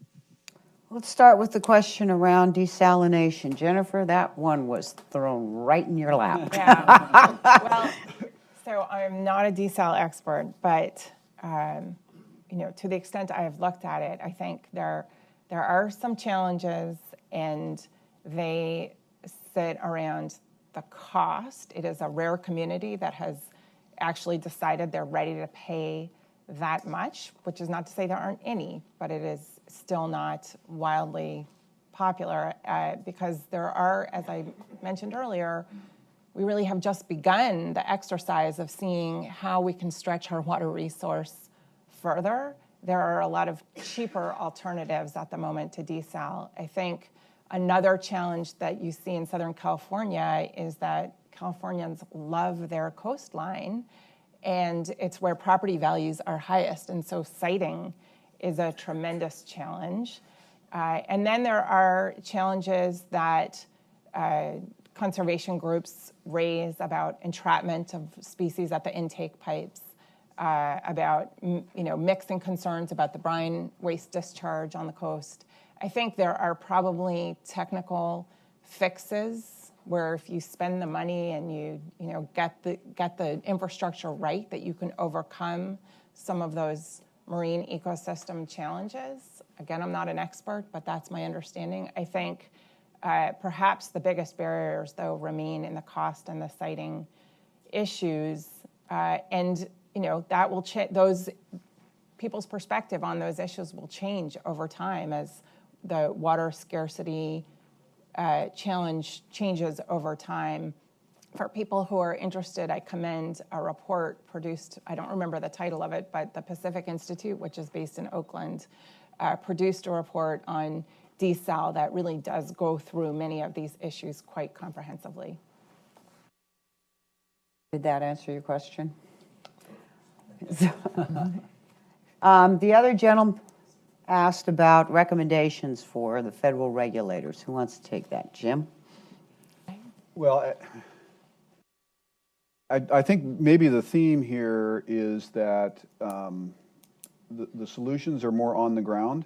Let's start with the question around desalination. Jennifer, that one was thrown right in your lap. Yeah. Well, so I'm not a desal expert, but to the extent I have looked at it, I think there are some challenges, and they sit around the cost. It is a rare community that has actually decided they're ready to pay that much, which is not to say there aren't any, but it is still not wildly popular because there are, as I mentioned earlier, we really have just begun the exercise of seeing how we can stretch our water resource further. There are a lot of cheaper alternatives at the moment to desal. I think another challenge that you see in Southern California is that Californians love their coastline, and it's where property values are highest, and so siting is a tremendous challenge. And then there are challenges that conservation groups raise about entrapment of species at the intake pipes, about mixing concerns about the brine waste discharge on the coast. I think there are probably technical fixes where if you spend the money and you get the infrastructure right, that you can overcome some of those marine ecosystem challenges. Again, I'm not an expert, but that's my understanding. I think perhaps the biggest barriers, though, remain in the cost and the siting issues, and that will those people's perspective on those issues will change over time as the water scarcity challenge changes over time. For people who are interested, I commend a report produced, I don't remember the title of it, but the Pacific Institute, which is based in Oakland, produced a report on desal that really does go through many of these issues quite comprehensively. Did that answer your question? The other gentleman asked about recommendations for the federal regulators. Who wants to take that? Jim? Well, I think maybe the theme here is that the solutions are more on the ground.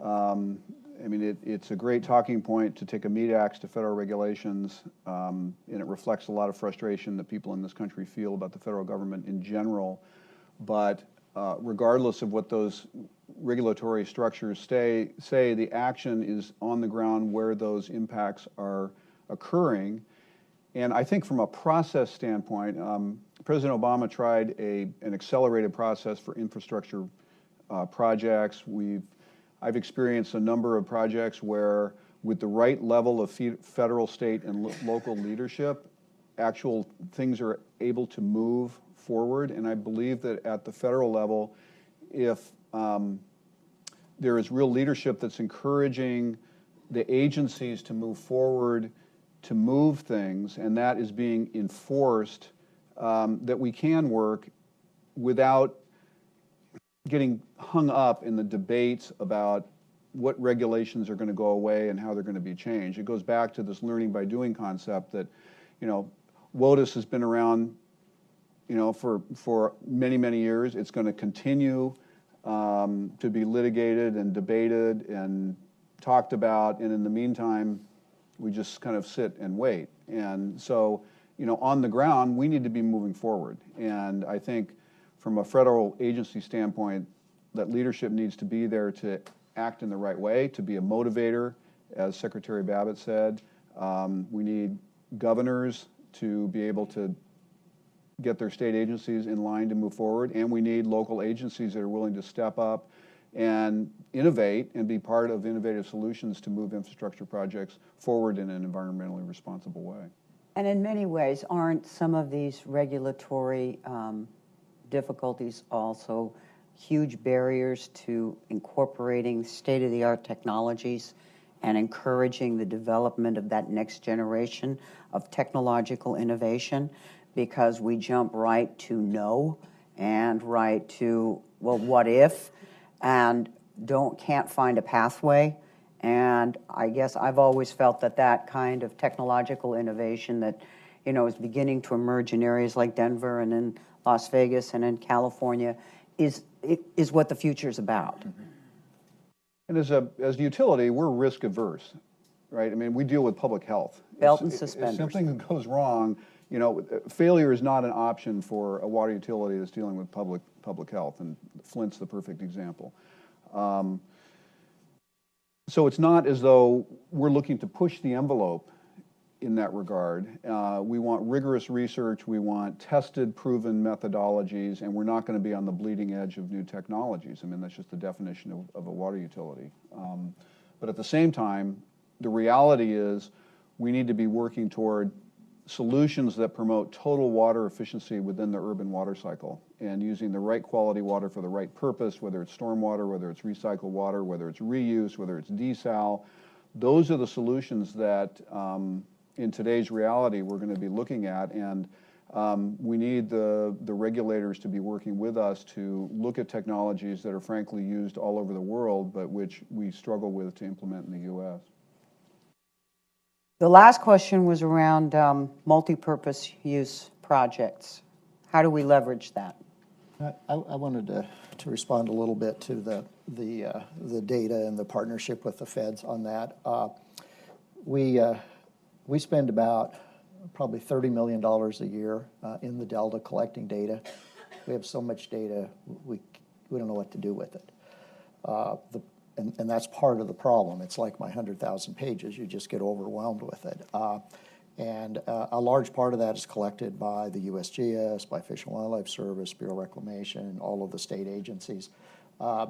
I mean, it's a great talking point to take a meat axe to federal regulations, and it reflects a lot of frustration that people in this country feel about the federal government in general. But regardless of what those regulatory structures say, the action is on the ground where those impacts are occurring. And I think from a process standpoint, President Obama tried an accelerated process for infrastructure projects. I've experienced a number of projects where, with the right level of federal, state, and local leadership, actual things are able to move forward. And I believe that at the federal level, if there is real leadership that's encouraging the agencies to move forward, to move things, and that is being enforced, that we can work without getting hung up in the debates about what regulations are going to go away and how they're going to be changed. It goes back to this learning by doing concept that, WOTUS has been around, for many, many years. It's going to continue to be litigated and debated and talked about, and in the meantime, we just kind of sit and wait. And so, on the ground, we need to be moving forward. And I think from a federal agency standpoint, that leadership needs to be there to act in the right way, to be a motivator, as Secretary Babbitt said. We need governors to be able to get their state agencies in line to move forward, and we need local agencies that are willing to step up and innovate and be part of innovative solutions to move infrastructure projects forward in an environmentally responsible way. And in many ways, aren't some of these regulatory difficulties also huge barriers to incorporating state-of-the-art technologies and encouraging the development of that next generation of technological innovation? Because we jump right to no and right to, well, what if, and can't find a pathway. And I guess I've always felt that kind of technological innovation that, is beginning to emerge in areas like Denver and in Las Vegas and in California is what the future is about. And as a utility, we're risk averse, right? I mean, we deal with public health. Belt and suspenders. If something goes wrong, failure is not an option for a water utility that's dealing with public health, and Flint's the perfect example. So it's not as though we're looking to push the envelope in that regard. We want rigorous research, we want tested, proven methodologies, and we're not going to be on the bleeding edge of new technologies. I mean, that's just the definition of a water utility. But at the same time, the reality is we need to be working toward solutions that promote total water efficiency within the urban water cycle, and using the right quality water for the right purpose, whether it's stormwater, whether it's recycled water, whether it's reuse, whether it's desal. Those are the solutions that in today's reality we're going to be looking at, and we need the regulators to be working with us to look at technologies that are frankly used all over the world, but which we struggle with to implement in the U.S. The last question was around multi-purpose use projects. How do we leverage that? I wanted to respond a little bit to the data and the partnership with the feds on that. We spend about probably $30 million a year in the Delta collecting data. We have so much data, we don't know what to do with it. And that's part of the problem. It's like my 100,000 pages. You just get overwhelmed with it. And a large part of that is collected by the USGS, by Fish and Wildlife Service, Bureau of Reclamation, all of the state agencies. One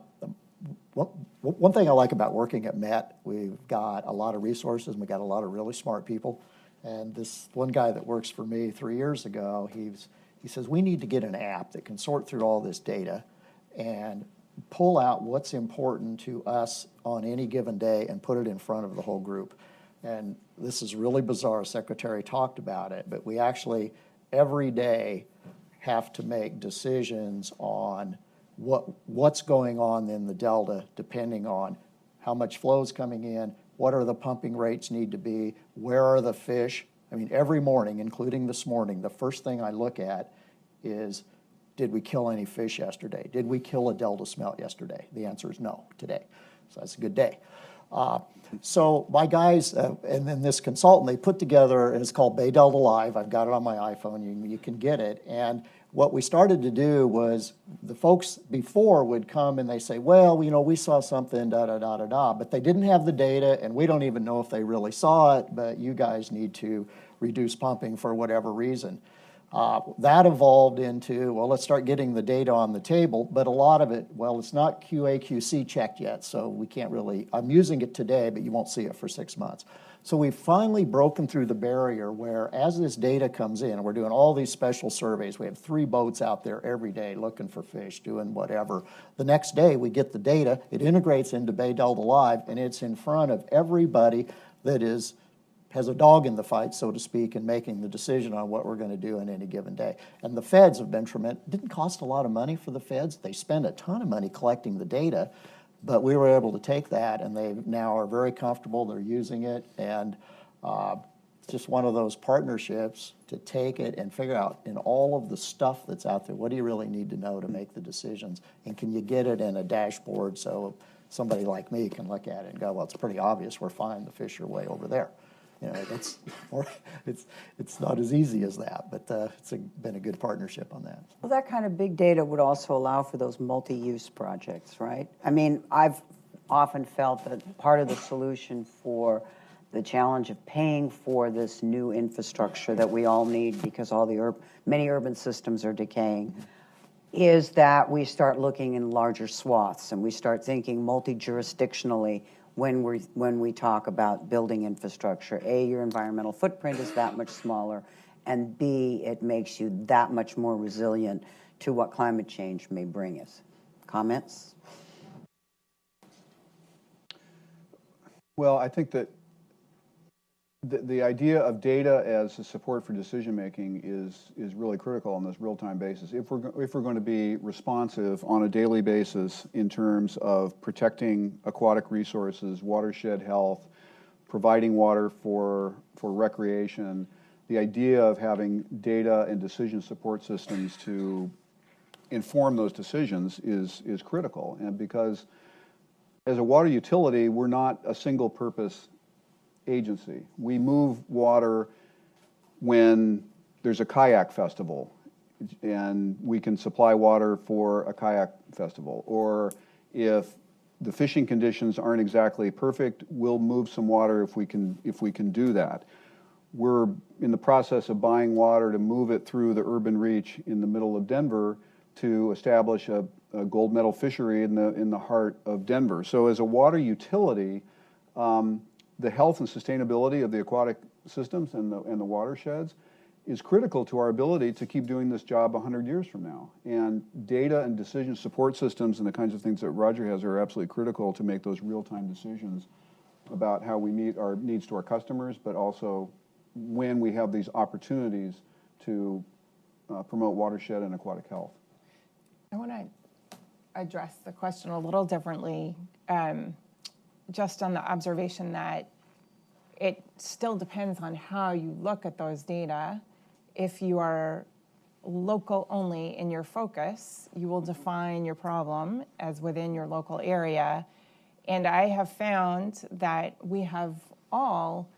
thing I like about working at Met, we've got a lot of resources, and we've got a lot of really smart people. And this one guy that works for me 3 years ago, he says, we need to get an app that can sort through all this data and pull out what's important to us on any given day and put it in front of the whole group. And this is really bizarre. Secretary talked about it, but we actually every day have to make decisions on what's going on in the Delta, depending on how much flow is coming in, what are the pumping rates need to be, where are the fish. I mean, every morning, including this morning, the first thing I look at is, did we kill any fish yesterday? Did we kill a Delta smelt yesterday? The answer is no, today. So that's a good day. So my guys, and then this consultant, they put together, and it's called Bay Delta Live. I've got it on my iPhone. You can get it. And what we started to do was the folks before would come and they say, well, you know, we saw something, da-da-da-da-da, but they didn't have the data, and we don't even know if they really saw it, but you guys need to reduce pumping for whatever reason. That evolved into, well, let's start getting the data on the table, but a lot of it, well, it's not QA/QC checked yet, so we can't really, I'm using it today, but you won't see it for 6 months. So we've finally broken through the barrier where as this data comes in, and we're doing all these special surveys, we have 3 boats out there every day looking for fish, doing whatever. The next day we get the data, it integrates into Bay Delta Live, and it's in front of everybody that has a dog in the fight, so to speak, in making the decision on what we're going to do on any given day. And the feds have been tremendous. It didn't cost a lot of money for the feds. They spend a ton of money collecting the data, but we were able to take that, and they now are very comfortable. They're using it, and it's just one of those partnerships to take it and figure out in all of the stuff that's out there, what do you really need to know to make the decisions, and can you get it in a dashboard so somebody like me can look at it and go, well, it's pretty obvious we're fine. The fish are way over there. You know, it's not as easy as that, but it's been a good partnership on that. Well, that kind of big data would also allow for those multi-use projects, right? I mean, I've often felt that part of the solution for the challenge of paying for this new infrastructure that we all need because all the many urban systems are decaying is that we start looking in larger swaths and we start thinking multi-jurisdictionally when we talk about building infrastructure. A, your environmental footprint is that much smaller, and B, it makes you that much more resilient to what climate change may bring us. Comments? Well, I think that the idea of data as a support for decision making is really critical on this real-time basis. If we're going to be responsive on a daily basis in terms of protecting aquatic resources, watershed health, providing water for recreation, the idea of having data and decision support systems to inform those decisions is critical. And because as a water utility, we're not a single purpose agency. We move water when there's a kayak festival and we can supply water for a kayak festival. Or if the fishing conditions aren't exactly perfect, we'll move some water if we can do that. We're in the process of buying water to move it through the urban reach in the middle of Denver to establish a gold medal fishery in the heart of Denver. So as a water utility, the health and sustainability of the aquatic systems and the watersheds is critical to our ability to keep doing this job 100 years from now. And data and decision support systems and the kinds of things that Roger has are absolutely critical to make those real-time decisions about how we meet our needs to our customers, but also when we have these opportunities to promote watershed and aquatic health. I want to address the question a little differently, just on the observation that it still depends on how you look at those data. If you are local only in your focus, you will define your problem as within your local area. And I have found that we have all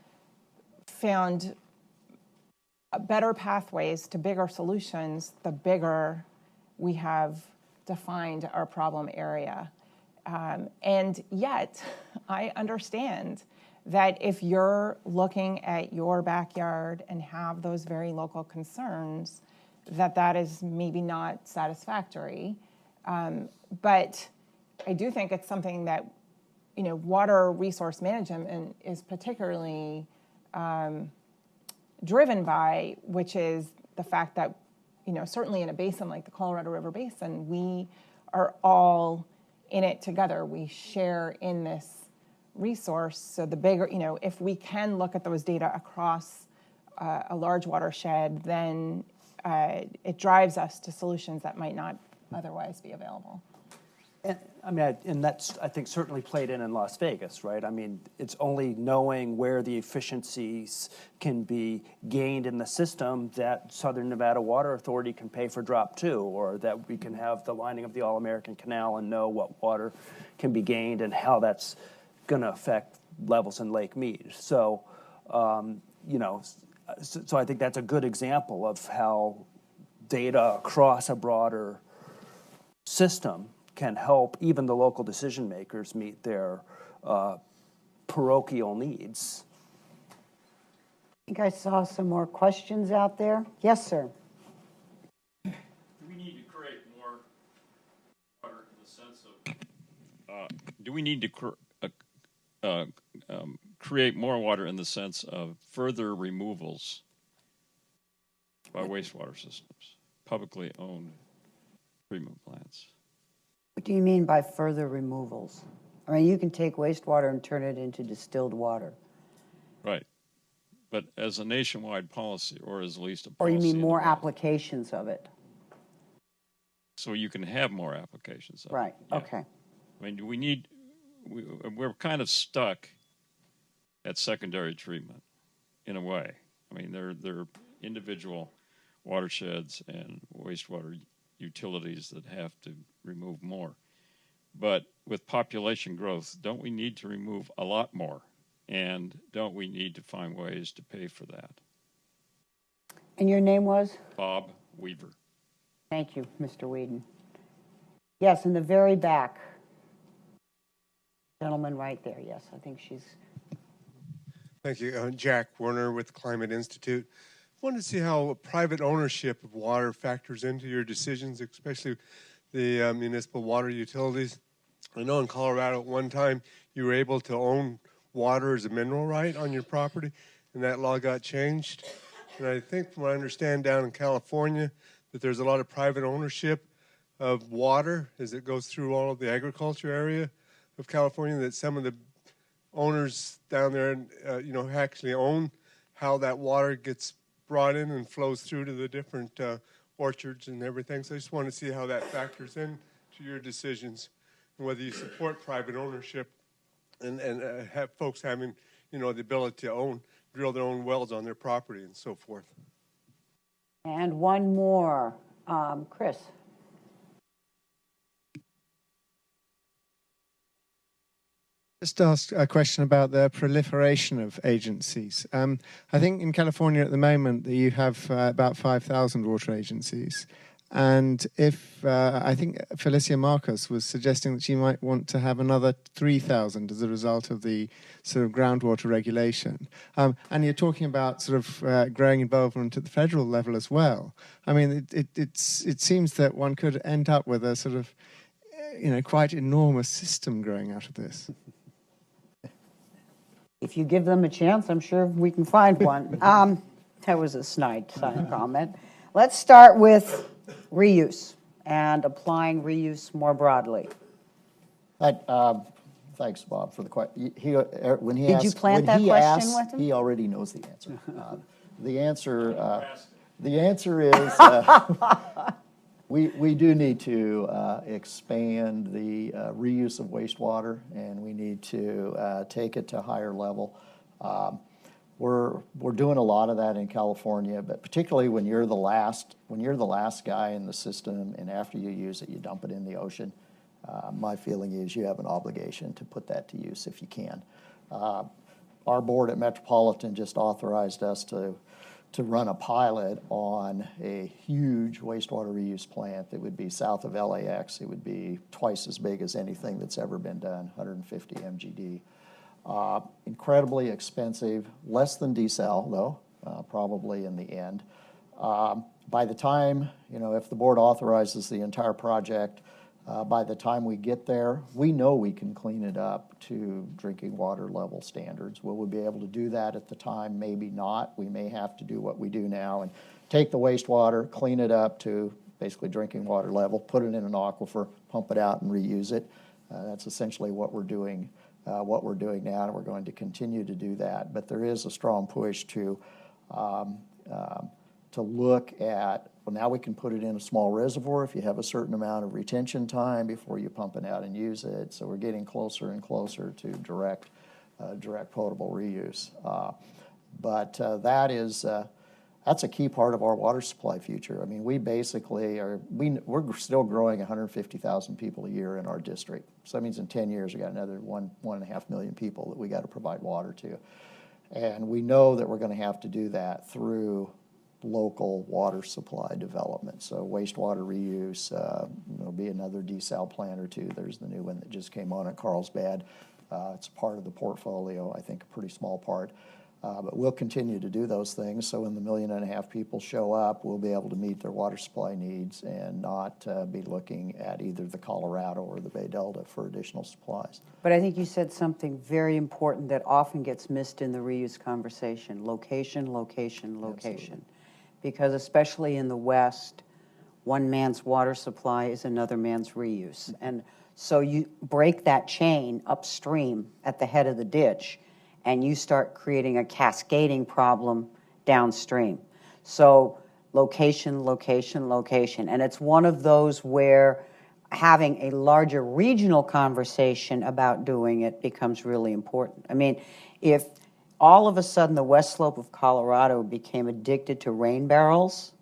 found better pathways to bigger solutions the bigger we have defined our problem area. And yet, I understand that if you're looking at your backyard and have those very local concerns, that is maybe not satisfactory. But I do think it's something that, water resource management is particularly driven by, which is the fact that, certainly in a basin like the Colorado River Basin, we are all in it together. We share in this resource. So the bigger, if we can look at those data across a large watershed, then it drives us to solutions that might not otherwise be available. And that's, I think, certainly played in Las Vegas, right? I mean, it's only knowing where the efficiencies can be gained in the system that Southern Nevada Water Authority can pay for drop 2, or that we can have the lining of the All-American Canal and know what water can be gained and how that's going to affect levels in Lake Mead. So, so I think that's a good example of how data across a broader system can help even the local decision makers meet their parochial needs. I think I saw some more questions out there. Yes, sir. Do we need to create more water in the sense of, do we need to create more water in the sense of further removals by wastewater systems, publicly owned treatment plants? What do you mean by further removals? I mean, you can take wastewater and turn it into distilled water. Right. But as a nationwide policy, or as at least a policy. Or you mean more in the world. applications of it? So you can have more applications of Right, it. Yeah. okay. I mean, we're kind of stuck at secondary treatment in a way. I mean, there are individual watersheds and wastewater utilities that have to remove more. But with population growth, don't we need to remove a lot more? And don't we need to find ways to pay for that? And your name was? Bob Weaver. Thank you, Mr. Whedon. Yes, in the very back. Gentleman right there, yes, I think she's... Thank you. Jack Werner with Climate Institute. I wanted to see how private ownership of water factors into your decisions, especially the municipal water utilities. I know in Colorado at one time you were able to own water as a mineral right on your property, and that law got changed. And I think from what I understand down in California that there's a lot of private ownership of water as it goes through all of the agriculture area of California, that some of the owners down there, actually own how that water gets brought in and flows through to the different orchards and everything. So I just want to see how that factors in to your decisions and whether you support private ownership and have folks having, the ability to drill their own wells on their property and so forth. And one more, Chris. Just ask a question about the proliferation of agencies. I think in California at the moment that you have about 5,000 water agencies. And if I think Felicia Marcos was suggesting that she might want to have another 3,000 as a result of the sort of groundwater regulation. And you're talking about sort of growing involvement at the federal level as well. I mean, it seems that one could end up with a sort of, quite enormous system growing out of this. If you give them a chance, I'm sure we can find one. That was a snide comment. Let's start with reuse and applying reuse more broadly. Thanks, Bob, for the question. Did you plant that question with him? He already knows the answer. The answer is we do need to expand the reuse of wastewater, and we need to take it to a higher level. We're doing a lot of that in California, but particularly when you're the last guy in the system, and after you use it, you dump it in the ocean. My feeling is you have an obligation to put that to use if you can. Our board at Metropolitan just authorized us to run a pilot on a huge wastewater reuse plant that would be south of LAX. It would be twice as big as anything that's ever been done, 150 MGD. Incredibly expensive, less than desal though, probably in the end. By the time, if the board authorizes the entire project, by the time we get there, we know we can clean it up to drinking water level standards. Will we be able to do that at the time? Maybe not. We may have to do what we do now and take the wastewater, clean it up to basically drinking water level, put it in an aquifer, pump it out, and reuse it. That's essentially what we're doing. Now, and we're going to continue to do that. But there is a strong push to look at, well, now we can put it in a small reservoir if you have a certain amount of retention time before you pump it out and use it. So we're getting closer and closer to direct potable reuse. But that's a key part of our water supply future. I mean, we basically we're still growing 150,000 people a year in our district. So that means in 10 years we got another 1.5 million people that we got to provide water to. And we know that we're going to have to do that through local water supply development. So wastewater reuse, there'll be another desal plant or two. There's the new one that just came on at Carlsbad. It's part of the portfolio, I think a pretty small part. But we'll continue to do those things. So when the 1.5 million people show up, we'll be able to meet their water supply needs and not be looking at either the Colorado or the Bay Delta for additional supplies. But I think you said something very important that often gets missed in the reuse conversation: location, location, location. Absolutely. Because especially in the West, one man's water supply is another man's reuse. And so you break that chain upstream at the head of the ditch, and you start creating a cascading problem downstream. So location, location, location. And it's one of those where having a larger regional conversation about doing it becomes really important. I mean, if all of a sudden the west slope of Colorado became addicted to rain barrels,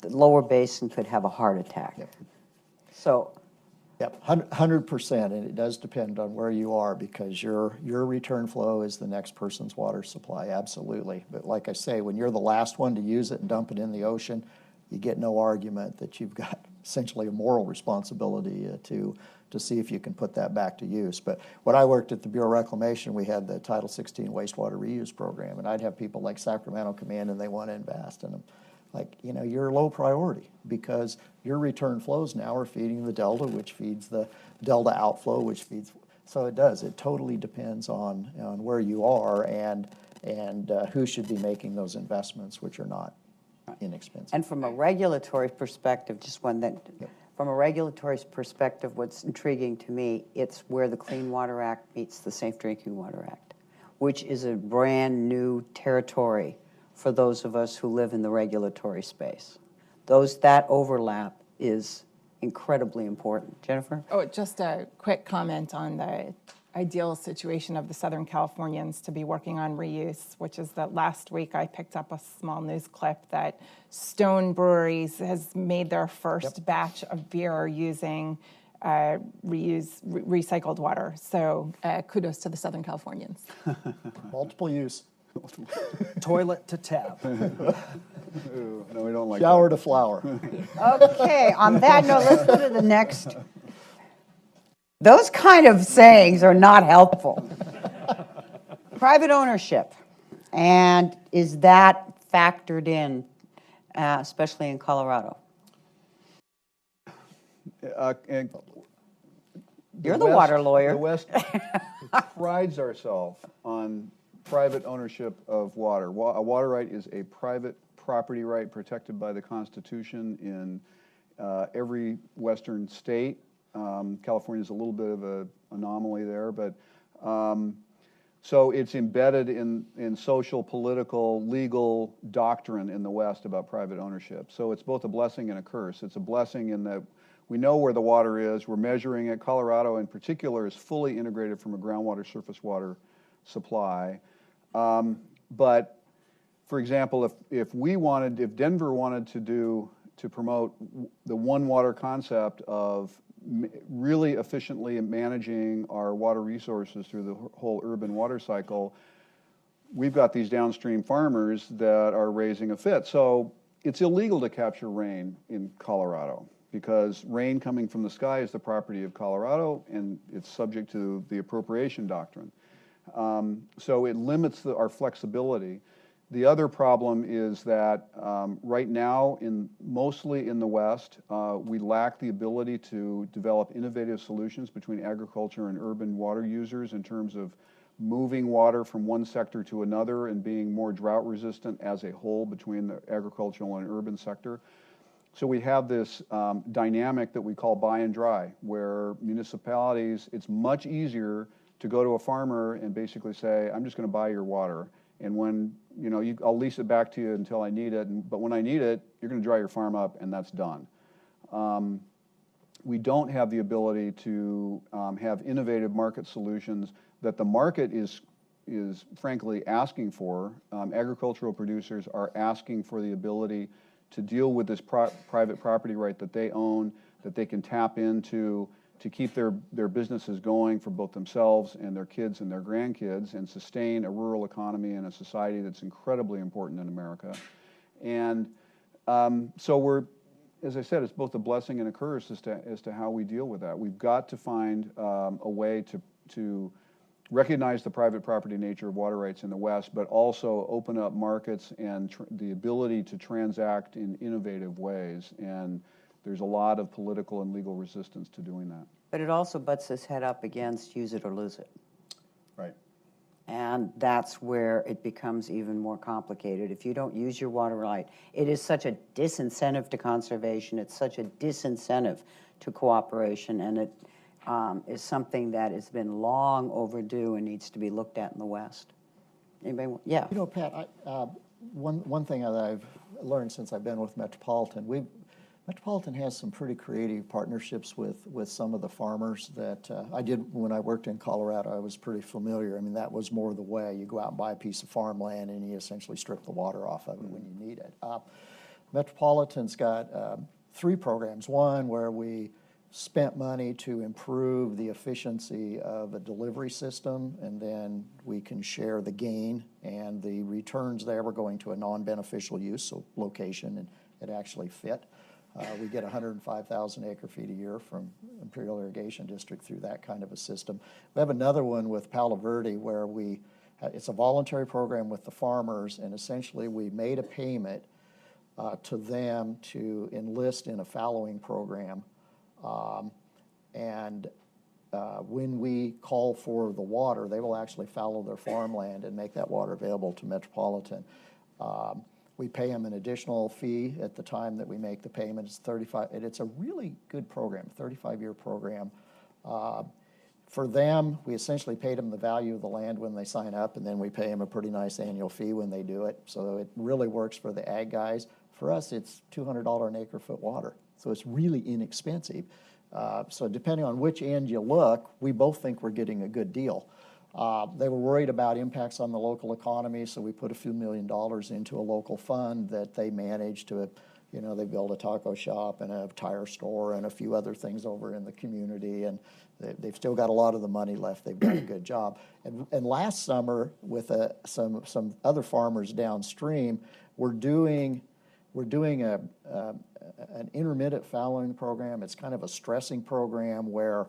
the lower basin could have a heart attack. Yep. So, yep, 100%, and it does depend on where you are, because your return flow is the next person's water supply, absolutely. But like I say, when you're the last one to use it and dump it in the ocean, you get no argument that you've got essentially a moral responsibility to see if you can put that back to use. But when I worked at the Bureau of Reclamation, we had the Title 16 wastewater reuse program, and I'd have people like Sacramento come in and they want to invest, and I'm like, you're low priority because your return flows now are feeding the Delta, which feeds the Delta outflow, which feeds. So it does. It totally depends on where you are and who should be making those investments, which are not inexpensive. And from a regulatory perspective, Yep. From a regulatory perspective, what's intriguing to me, it's where the Clean Water Act meets the Safe Drinking Water Act, which is a brand new territory for those of us who live in the regulatory space. That overlap is incredibly important. Jennifer? Oh, just a quick comment on the ideal situation of the Southern Californians to be working on reuse, which is that last week I picked up a small news clip that Stone Breweries has made their first batch of beer using recycled water. So kudos to the Southern Californians. Multiple use. Toilet to tap. Ooh, no, we don't like Shower that. to flower. Okay, on that note, let's go to the next. Those kind of sayings are not helpful. Private ownership, and is that factored in, especially in Colorado? And You're the water lawyer. The West prides ourselves on private ownership of water. A water right is a private property right protected by the Constitution in every Western state. California is a little bit of an anomaly there, but so it's embedded in social, political, legal doctrine in the West about private ownership. So it's both a blessing and a curse. It's a blessing in that we know where the water is, we're measuring it. Colorado in particular is fully integrated from a groundwater, surface water supply. But for example, if Denver wanted to promote the one water concept of really efficiently managing our water resources through the whole urban water cycle, we've got these downstream farmers that are raising a fit. So it's illegal to capture rain in Colorado because rain coming from the sky is the property of Colorado and it's subject to the appropriation doctrine. So it limits our flexibility. The other problem is that right now, mostly in the West, we lack the ability to develop innovative solutions between agriculture and urban water users in terms of moving water from one sector to another and being more drought resistant as a whole between the agricultural and urban sector. So we have this dynamic that we call buy and dry, where municipalities, it's much easier to go to a farmer and basically say, I'm just going to buy your water. And when, I'll lease it back to you until I need it. But when I need it, you're going to dry your farm up and that's done. We don't have the ability to have innovative market solutions that the market is frankly asking for. Agricultural producers are asking for the ability to deal with this private property right that they own, that they can tap into to keep their businesses going for both themselves and their kids and their grandkids and sustain a rural economy and a society that's incredibly important in America. And so as I said, it's both a blessing and a curse as to how we deal with that. We've got to find a way to recognize the private property nature of water rights in the West, but also open up markets and the ability to transact in innovative ways. And there's a lot of political and legal resistance to doing that. But it also butts its head up against use it or lose it. Right. And that's where it becomes even more complicated. If you don't use your water right, it is such a disincentive to conservation. It's such a disincentive to cooperation. And it is something that has been long overdue and needs to be looked at in the West. Anybody? Yeah. Pat, one thing that I've learned since I've been with Metropolitan, Metropolitan has some pretty creative partnerships with some of the farmers that I did when I worked in Colorado. I was pretty familiar. I mean, that was more the way. You go out and buy a piece of farmland and you essentially strip the water off of it when you need it. Metropolitan's got 3 programs. One where we spent money to improve the efficiency of a delivery system, and then we can share the gain and the returns there. We're going to a non-beneficial use, so location, and it actually fit. We get 105,000 acre-feet a year from Imperial Irrigation District through that kind of a system. We have another one with Palo Verde where it's a voluntary program with the farmers, and essentially we made a payment to them to enlist in a fallowing program. When we call for the water, they will actually fallow their farmland and make that water available to Metropolitan. We pay them an additional fee at the time that we make the payment. It's $35, and it's a really good program, 35-year program. For them, we essentially paid them the value of the land when they sign up, and then we pay them a pretty nice annual fee when they do it. So it really works for the ag guys. For us, it's $200 an acre-foot water. So it's really inexpensive. So depending on which end you look, we both think we're getting a good deal. They were worried about impacts on the local economy, so we put a few $1 million into a local fund that they manage to, they build a taco shop and a tire store and a few other things over in the community, and they've still got a lot of the money left. They've done a good job. And last summer, with some other farmers downstream, we're doing an intermittent fallowing program. It's kind of a stressing program where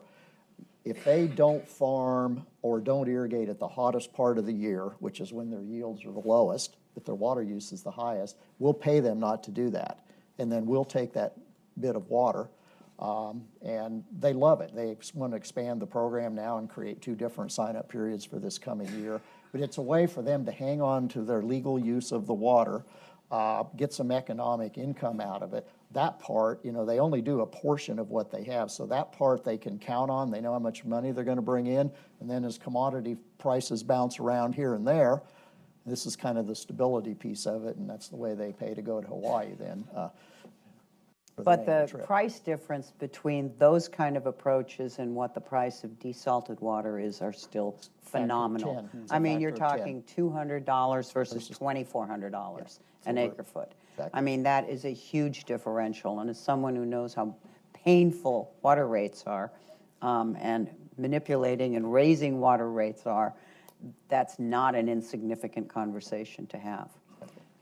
if they don't farm or don't irrigate at the hottest part of the year, which is when their yields are the lowest, but their water use is the highest, we'll pay them not to do that. And then we'll take that bit of water And they love it. They want to expand the program now and create 2 different sign-up periods for this coming year. But it's a way for them to hang on to their legal use of the water, get some economic income out of it. That part, they only do a portion of what they have, so that part they can count on. They know how much money they're going to bring in, and then as commodity prices bounce around here and there, this is kind of the stability piece of it, and that's the way they pay to go to Hawaii then. But the price difference between those kind of approaches and what the price of desalted water is are still phenomenal. 10. I mean, you're Factor of talking $200 versus $2,400 an acre foot. Exactly. I mean, that is a huge differential. And as someone who knows how painful water rates are and manipulating and raising water rates are, that's not an insignificant conversation to have.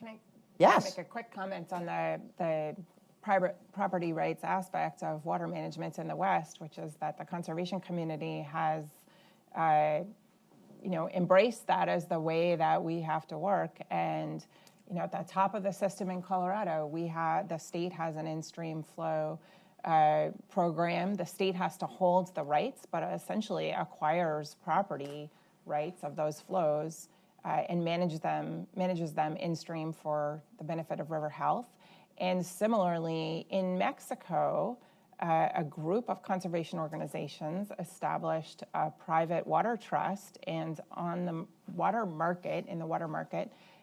Can I Yes. make a quick comment on the private property rights aspect of water management in the West, which is that the conservation community has, embraced that as the way that we have to work. And, at the top of the system in Colorado, the state has an in-stream flow program. The state has to hold the rights, but essentially acquires property rights of those flows and manages them in stream for the benefit of river health. And similarly, in Mexico, a group of conservation organizations established a private water trust, and on the water market,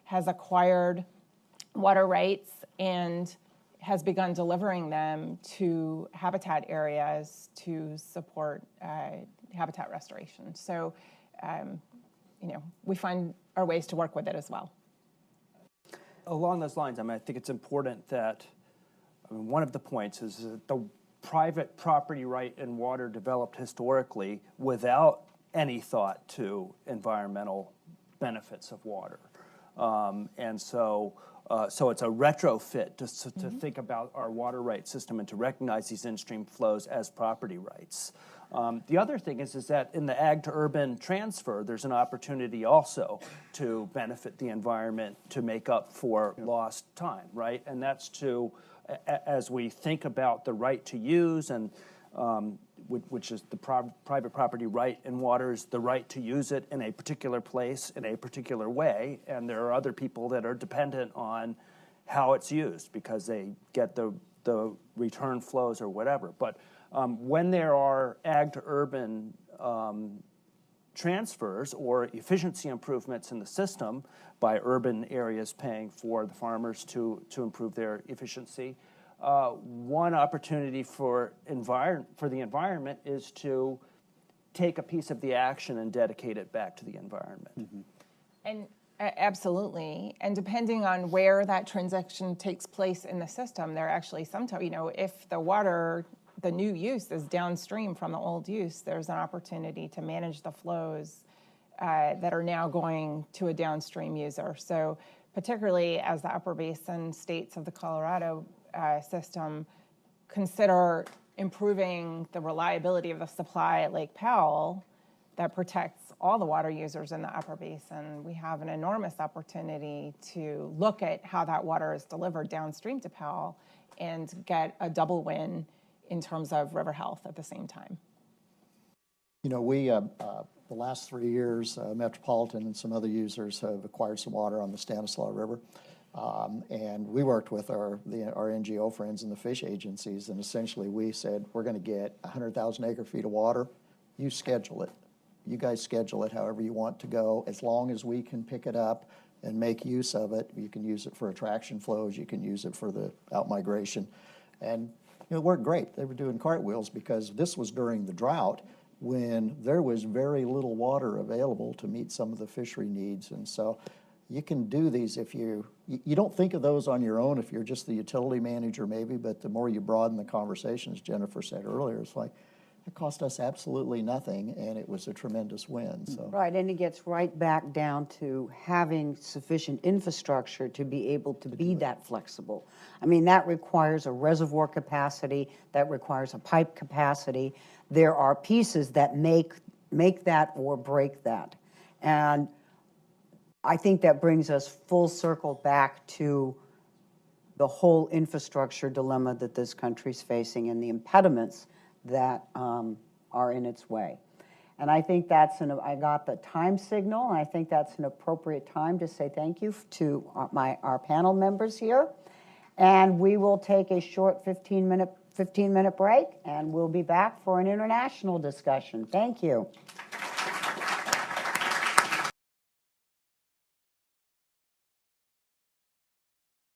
has acquired water rights and has begun delivering them to habitat areas to support habitat restoration. So, we find our ways to work with it as well. Along those lines, I think it's important that one of the points is that the private property right in water developed historically without any thought to environmental benefits of water. And so it's a retrofit to think about our water rights system and to recognize these in-stream flows as property rights. The other thing is that in the ag to urban transfer, there's an opportunity also to benefit the environment to make up for lost time, right? And that's as we think about the right to use, and which is the private property right in water, is the right to use it in a particular place in a particular way, and there are other people that are dependent on how it's used because they get the return flows or whatever. But when there are ag to urban transfers or efficiency improvements in the system by urban areas paying for the farmers to improve their efficiency, one opportunity for the environment is to take a piece of the action and dedicate it back to the environment. Mm-hmm. And absolutely. And depending on where that transaction takes place in the system, there are actually sometimes, if the new use is downstream from the old use, there's an opportunity to manage the flows that are now going to a downstream user. So particularly as the upper basin states of the Colorado system consider improving the reliability of the supply at Lake Powell that protects all the water users in the upper basin, we have an enormous opportunity to look at how that water is delivered downstream to Powell and get a double win in terms of river health at the same time. We, the last 3 years, Metropolitan and some other users have acquired some water on the Stanislaus River. And we worked with our NGO friends and the fish agencies, and essentially we said, we're going to get 100,000 acre feet of water. You schedule it. You guys schedule it however you want to go, as long as we can pick it up and make use of it. You can use it for attraction flows. You can use it for the outmigration. And it worked great. They were doing cartwheels because this was during the drought when there was very little water available to meet some of the fishery needs. And so you can do these if you don't think of those on your own if you're just the utility manager maybe, but the more you broaden the conversation, as Jennifer said earlier, it's like, it cost us absolutely nothing, and it was a tremendous win. So. Right, and it gets right back down to having sufficient infrastructure to be able to be that flexible. I mean, that requires a reservoir capacity, that requires a pipe capacity. There are pieces that make that or break that. And I think that brings us full circle back to the whole infrastructure dilemma that this country's facing and the impediments that are in its way. And I think I got the time signal, and I think that's an appropriate time to say thank you to our panel members here. And we will take a short 15-minute break, and we'll be back for an international discussion. Thank you.